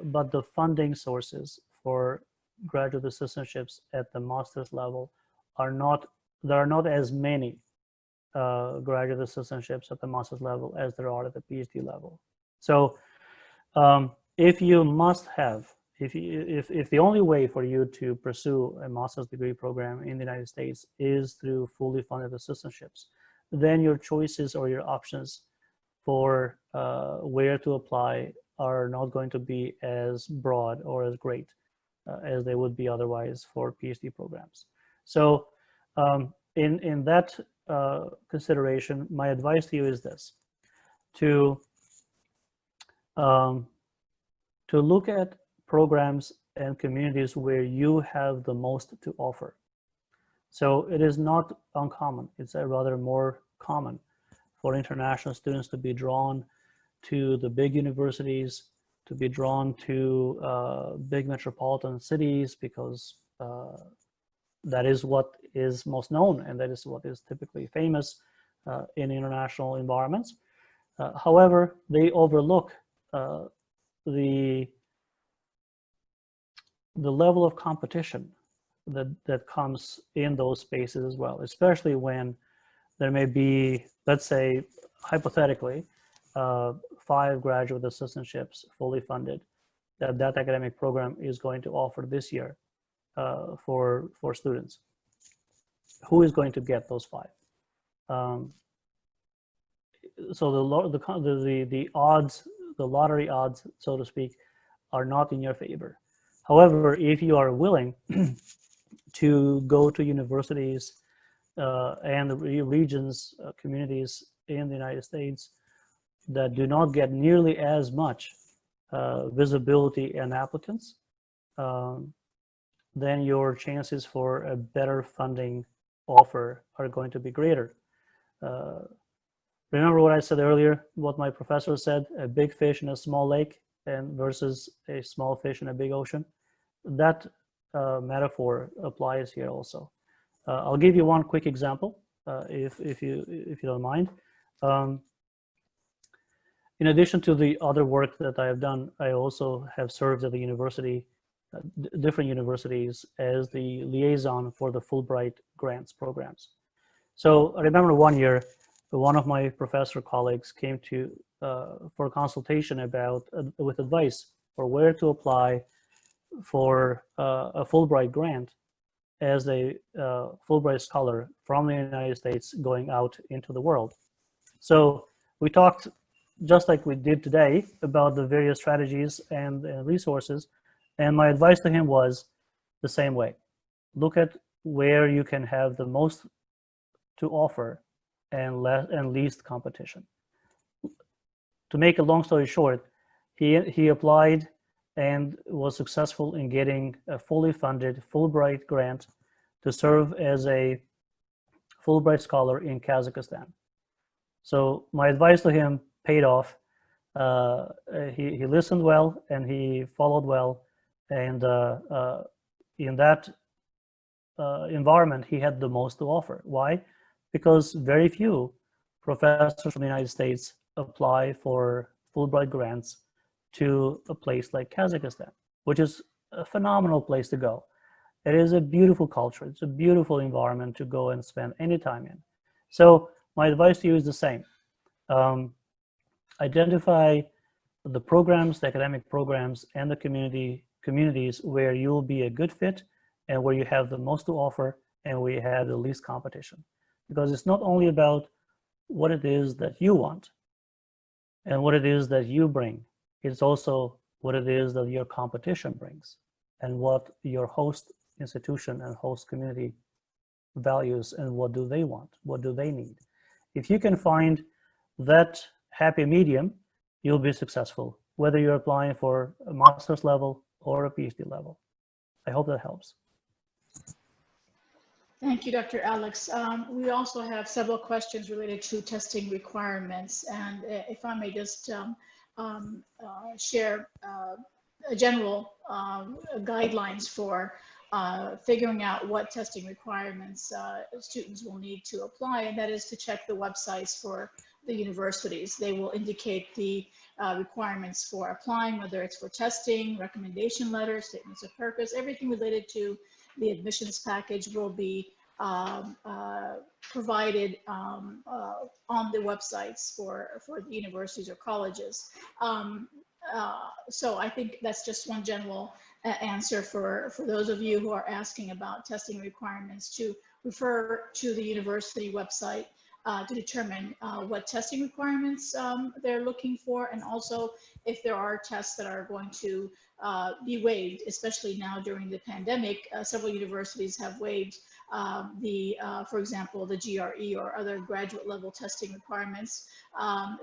but the funding sources for graduate assistantships at the master's level are not, there are not as many graduate assistantships at the master's level as there are at the PhD level. So if you must have, if the only way for you to pursue a master's degree program in the United States is through fully funded assistantships, then your choices or your options for where to apply are not going to be as broad or as great as they would be otherwise for PhD programs. So in that consideration, my advice to you is this: to look at programs and communities where you have the most to offer. So it is not uncommon, it's a rather more common for international students to be drawn to the big universities, to be drawn to big metropolitan cities, because that is what is most known and that is what is typically famous in international environments. However, they overlook the level of competition that comes in those spaces as well, especially when there may be, let's say, hypothetically, 5 graduate assistantships fully funded that academic program is going to offer this year for students. Who is going to get those 5? So the odds, the lottery odds, so to speak, are not in your favor. However, if you are willing to go to universities and the regions, communities in the United States that do not get nearly as much visibility and applicants, then your chances for a better funding offer are going to be greater. Remember what I said earlier, what my professor said, a big fish in a small lake and versus a small fish in a big ocean. That metaphor applies here also. I'll give you one quick example, if you don't mind. In addition to the other work that I have done, I also have served at the university, different universities, as the liaison for the Fulbright grants programs. So I remember one year, one of my professor colleagues came to for consultation about with advice for where to apply for a Fulbright grant as a Fulbright scholar from the United States going out into the world. So we talked, just like we did today, about the various strategies and resources, and my advice to him was the same way. Look at where you can have the most to offer and least competition. To make a long story short, he applied and was successful in getting a fully funded Fulbright grant to serve as a Fulbright scholar in Kazakhstan. So my advice to him paid off. He listened well and he followed well, and in that environment he had the most to offer. Why? Because very few professors from the United States apply for Fulbright grants to a place like Kazakhstan, which is a phenomenal place to go. It is a beautiful culture. It's a beautiful environment to go and spend any time in. So my advice to you is the same. Identify the programs, the academic programs, and the communities where you'll be a good fit and where you have the most to offer and where you have the least competition. Because it's not only about what it is that you want and what it is that you bring, it's also what it is that your competition brings and what your host institution and host community values and what do they want, what do they need. If you can find that happy medium, you'll be successful, whether you're applying for a master's level or a PhD level. I hope that helps. Thank you, Dr. Alex. We also have several questions related to testing requirements. And if I may just share a general guidelines for figuring out what testing requirements students will need to apply, and that is to check the websites for the universities. They will indicate the requirements for applying, whether it's for testing, recommendation letters, statements of purpose, everything related to the admissions package will be provided on the websites for the universities or colleges. So I think that's just one general answer for those of you who are asking about testing requirements, to refer to the university website to determine what testing requirements they're looking for, and also if there are tests that are going to be waived, especially now during the pandemic. Several universities have waived for example, the GRE or other graduate level testing requirements.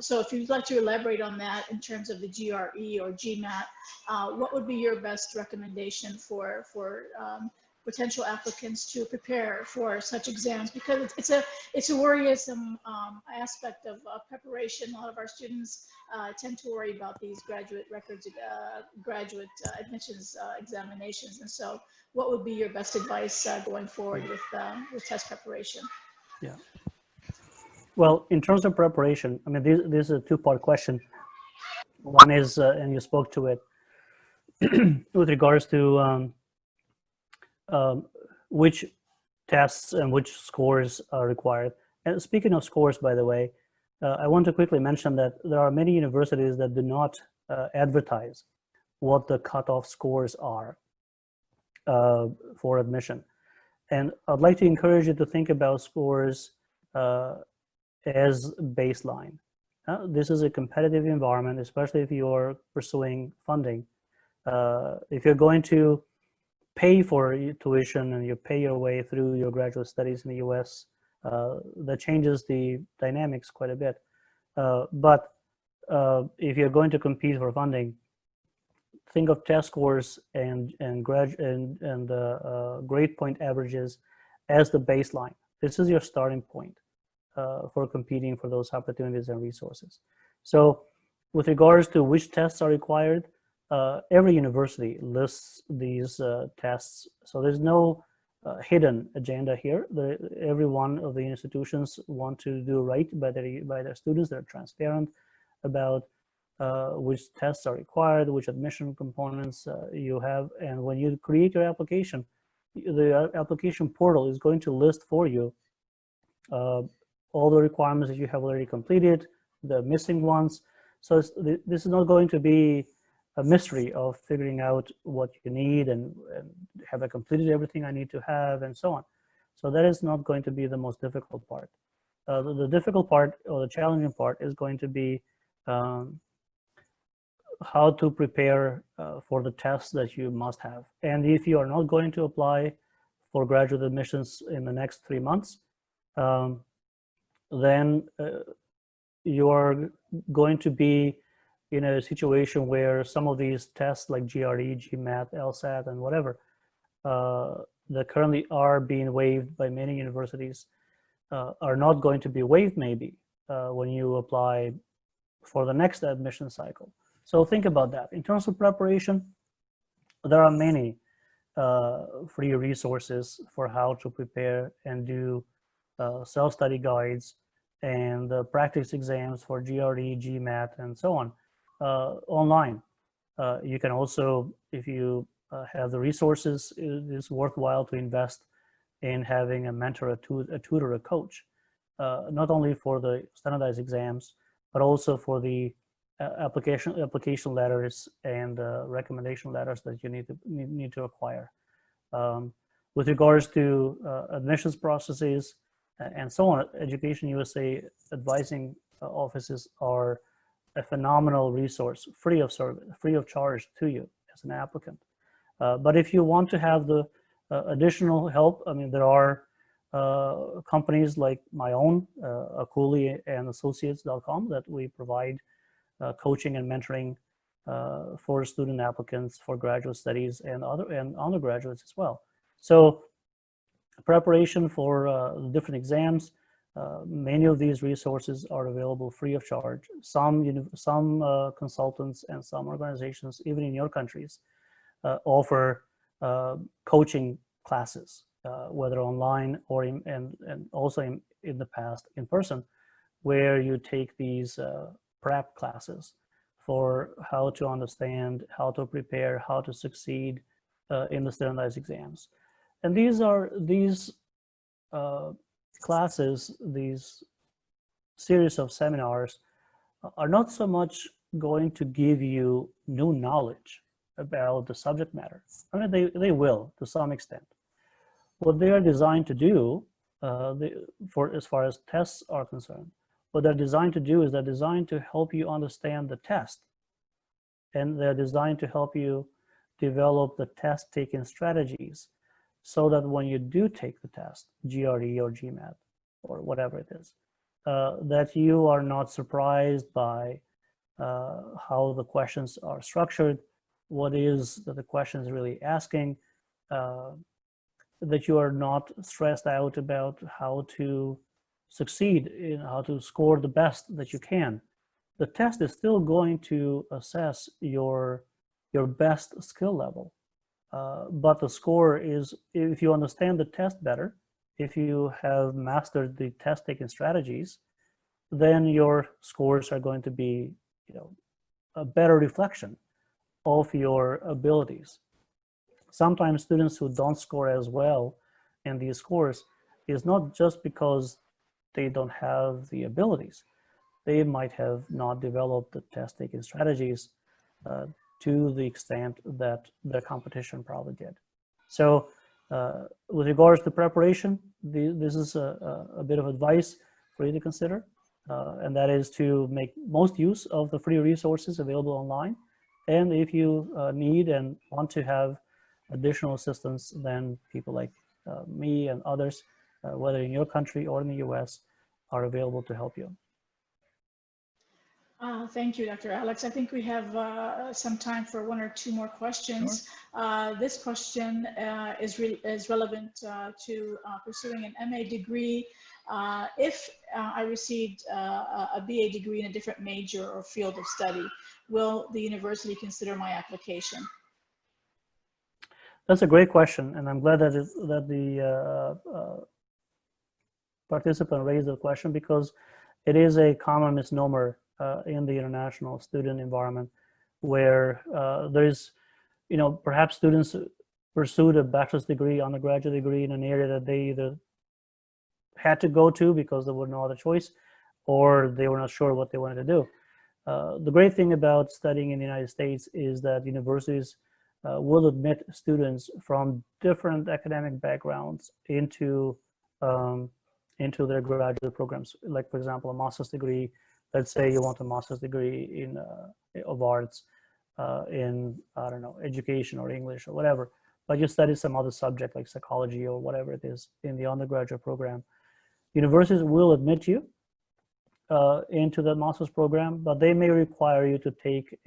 So if you'd like to elaborate on that in terms of the GRE or GMAT, what would be your best recommendation for potential applicants to prepare for such exams? Because it's a worrisome aspect of preparation. A lot of our students tend to worry about these graduate records, graduate admissions examinations. And so what would be your best advice going forward with test preparation? Yeah. Well, in terms of preparation, I mean, this is a two-part question. One is, and you spoke to it, with regards to which tests and which scores are required. And speaking of scores, by the way, I want to quickly mention that there are many universities that do not advertise what the cutoff scores are for admission. And I'd like to encourage you to think about scores as baseline. This is a competitive environment, especially if you're pursuing funding. If you're going to pay for tuition and you pay your way through your graduate studies in the US, that changes the dynamics quite a bit. But if you're going to compete for funding, think of test scores and grade point averages as the baseline. This is your starting point for competing for those opportunities and resources. So with regards to which tests are required, every university lists these tests. So there's no hidden agenda here. Every one of the institutions want to do right by their students. They're transparent about which tests are required, which admission components you have. And when you create your application, the application portal is going to list for you all the requirements that you have already completed, the missing ones. So this is not going to be a mystery of figuring out what you need and have I completed everything I need to have and so on. So that is not going to be the most difficult part. The difficult part or the challenging part is going to be how to prepare for the tests that you must have. And if you are not going to apply for graduate admissions in the next 3 months, then you are going to be in a situation where some of these tests like GRE, GMAT, LSAT, and whatever that currently are being waived by many universities are not going to be waived maybe when you apply for the next admission cycle. So think about that. In terms of preparation, there are many free resources for how to prepare and do self-study guides and practice exams for GRE, GMAT, and so on online. You can also, if you have the resources, it is worthwhile to invest in having a mentor, a tutor, a coach, not only for the standardized exams, but also for the application letters and recommendation letters that you need to acquire. With regards to admissions processes and so on, Education USA advising offices are a phenomenal resource, free of service, free of charge to you as an applicant. But if you want to have the additional help, I mean, there are companies like my own, Akuli and Associates.com, that we provide coaching and mentoring for student applicants for graduate studies and undergraduates as well. So preparation for different exams, many of these resources are available free of charge. Some consultants and some organizations, even in your countries, offer coaching classes, whether online or and also in the past in person, where you take these prep classes for how to understand, how to prepare, how to succeed in the standardized exams. And these classes, these series of seminars are not so much going to give you new knowledge about the subject matter. I mean, they will to some extent. What they are designed to do, as far as tests are concerned, what they're designed to do is they're designed to help you understand the test. And they're designed to help you develop the test taking strategies so that when you do take the test, GRE or GMAT or whatever it is, that you are not surprised by how the questions are structured, what is that the question is really asking, that you are not stressed out about how to succeed, in how to score the best that you can. The test is still going to assess your best skill level. But the score is, if you understand the test better, if you have mastered the test taking strategies, then your scores are going to be, a better reflection of your abilities. Sometimes students who don't score as well in these scores is not just because they don't have the abilities. They might have not developed the test taking strategies to the extent that the competition probably did. So with regards to preparation, this is a bit of advice for you to consider, and that is to make most use of the free resources available online. And if you need and want to have additional assistance, then people like me and others, whether in your country or in the US, are available to help you. Thank you, Dr. Alex. I think we have some time for one or two more questions. Sure. This question is relevant to pursuing an MA degree. If I received a BA degree in a different major or field of study, will the university consider my application? That's a great question, and I'm glad that the participant raised the question, because it is a common misnomer in the international student environment, where there is, perhaps students pursued a bachelor's degree, undergraduate degree in an area that they either had to go to because there was no other choice, or they were not sure what they wanted to do. The great thing about studying in the United States is that universities will admit students from different academic backgrounds into their graduate programs. Like, for example, a master's degree. Let's say you want a master's degree of arts in, I don't know, education or English or whatever, but you study some other subject like psychology or whatever it is in the undergraduate program. Universities will admit you into the master's program, but they may require you to take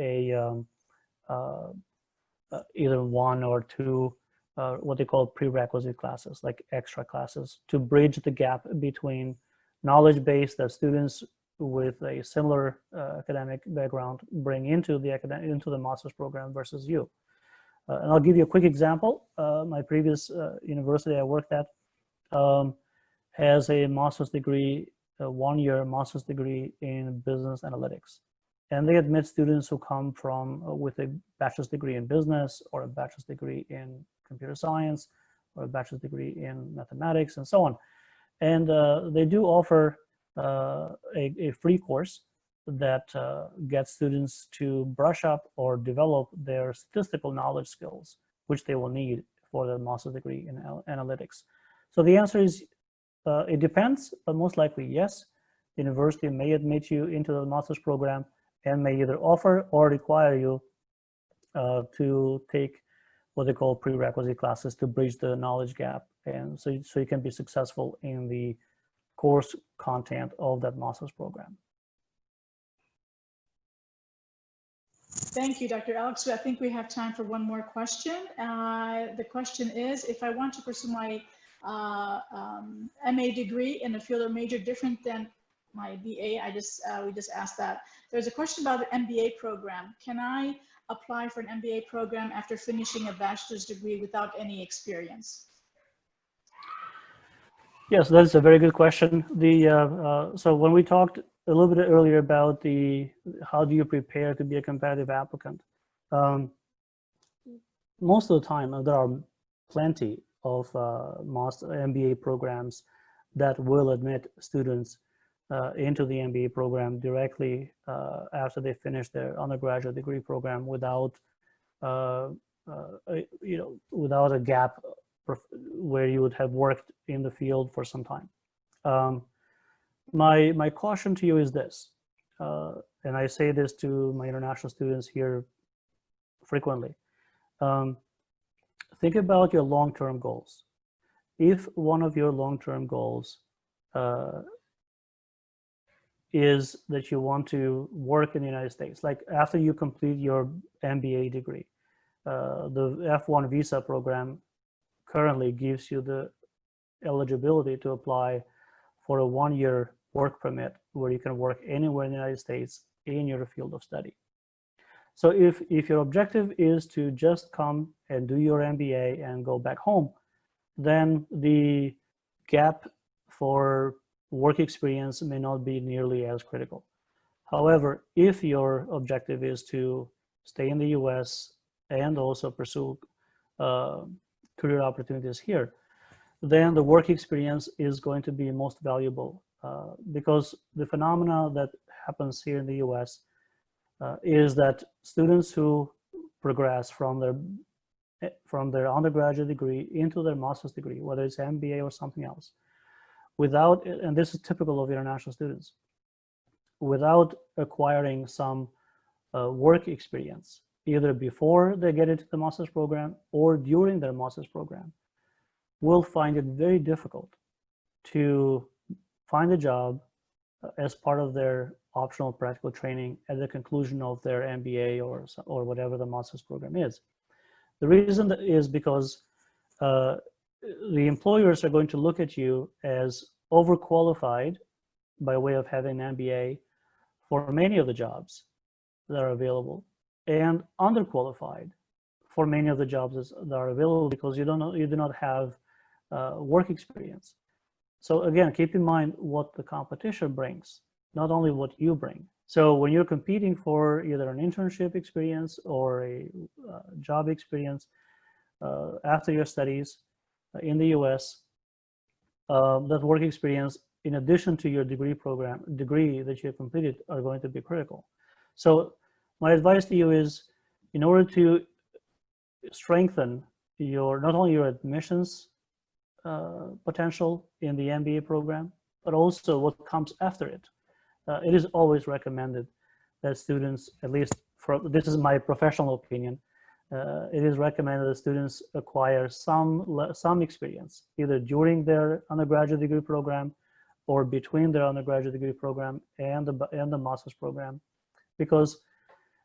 either one or two what they call prerequisite classes, like extra classes, to bridge the gap between knowledge base that students with a similar academic background bring into the master's program versus you. And I'll give you a quick example. My previous university I worked at has a master's degree, a one-year master's degree in business analytics. and they admit students who come from with a bachelor's degree in business, or a bachelor's degree in computer science, or a bachelor's degree in mathematics, and so on. And they do offer a free course that gets students to brush up or develop their statistical knowledge skills, which they will need for their master's degree in analytics. So the answer is, it depends, but most likely yes. The university may admit you into the master's program and may either offer or require you to take what they call prerequisite classes to bridge the knowledge gap, and so you can be successful in the course content of that master's program. Thank you, Dr. Alex. I think we have time for one more question. The question is, if I want to pursue my MA degree in a field or major different than my BA, we just asked that. There's a question about the MBA program. Can I apply for an MBA program after finishing a bachelor's degree without any experience? Yes, that's a very good question. So when we talked a little bit earlier about how do you prepare to be a competitive applicant, most of the time there are plenty of master MBA programs that will admit students into the MBA program directly after they finish their undergraduate degree program without without a gap where you would have worked in the field for some time. My caution to you is this, and I say this to my international students here frequently. Think about your long-term goals. If one of your long-term goals is that you want to work in the United States, like after you complete your MBA degree, the F1 visa program currently gives you the eligibility to apply for a 1-year work permit where you can work anywhere in the United States in your field of study. So if your objective is to just come and do your MBA and go back home, then the gap for work experience may not be nearly as critical. However, if your objective is to stay in the US and also pursue career opportunities here, then the work experience is going to be most valuable because the phenomena that happens here in the US is that students who progress from their undergraduate degree into their master's degree, whether it's MBA or something else, without, and this is typical of international students, without acquiring some work experience, either before they get into the master's program or during their master's program, will find it very difficult to find a job as part of their optional practical training at the conclusion of their MBA or whatever the master's program is. The reason is because the employers are going to look at you as overqualified by way of having an MBA for many of the jobs that are available, and underqualified for many of the jobs that are available because you do not have work experience. So again, keep in mind what the competition brings, not only what you bring. So when you're competing for either an internship experience or a job experience after your studies in the US, that work experience, in addition to your degree that you have completed, are going to be critical. So my advice to you is, in order to strengthen not only your admissions potential in the MBA program, but also what comes after it, it is always recommended that students, at least this is my professional opinion, it is recommended that students acquire some experience either during their undergraduate degree program or between their undergraduate degree program and the master's program, because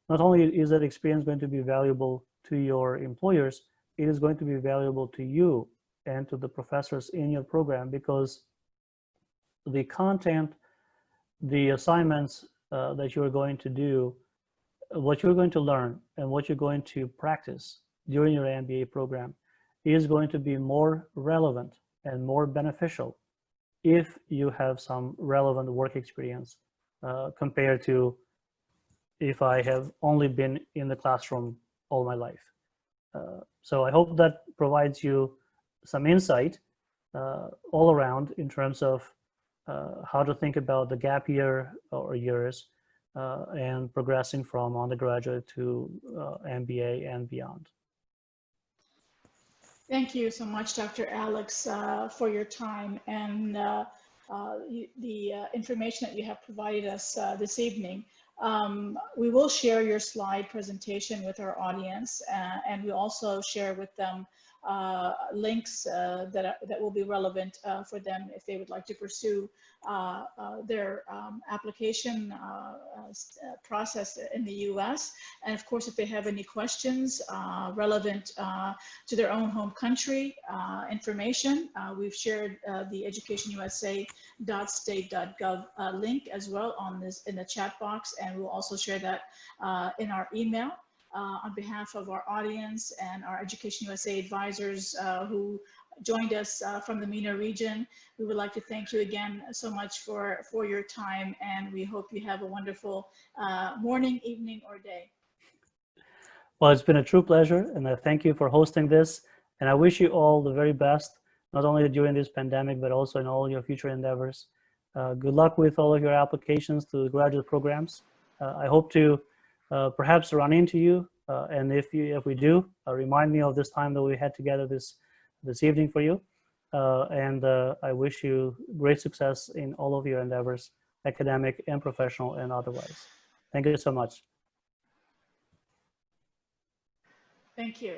not only is that experience going to be valuable to your employers, it is going to be valuable to you and to the professors in your program, because the content, the assignments that you're going to do, what you're going to learn and what you're going to practice during your MBA program is going to be more relevant and more beneficial if you have some relevant work experience compared to if I have only been in the classroom all my life. So I hope that provides you some insight all around in terms of how to think about the gap year or years and progressing from undergraduate to MBA and beyond. Thank you so much, Dr. Alex, for your time and the information that you have provided us this evening. We will share your slide presentation with our audience, and we also share with them links that will be relevant for them if they would like to pursue their application process in the U.S. And of course, if they have any questions relevant to their own home country information, we've shared the educationusa.state.gov link as well on this in the chat box, and we'll also share that in our email. On behalf of our audience and our Education USA advisors who joined us from the MENA region, we would like to thank you again so much for your time, and we hope you have a wonderful morning, evening, or day. Well, it's been a true pleasure, and I thank you for hosting this, and I wish you all the very best, not only during this pandemic, but also in all your future endeavors. Good luck with all of your applications to the graduate programs. I hope to perhaps run into you, and if we do, remind me of this time that we had together this evening for you. And I wish you great success in all of your endeavors, academic and professional and otherwise. Thank you so much. Thank you.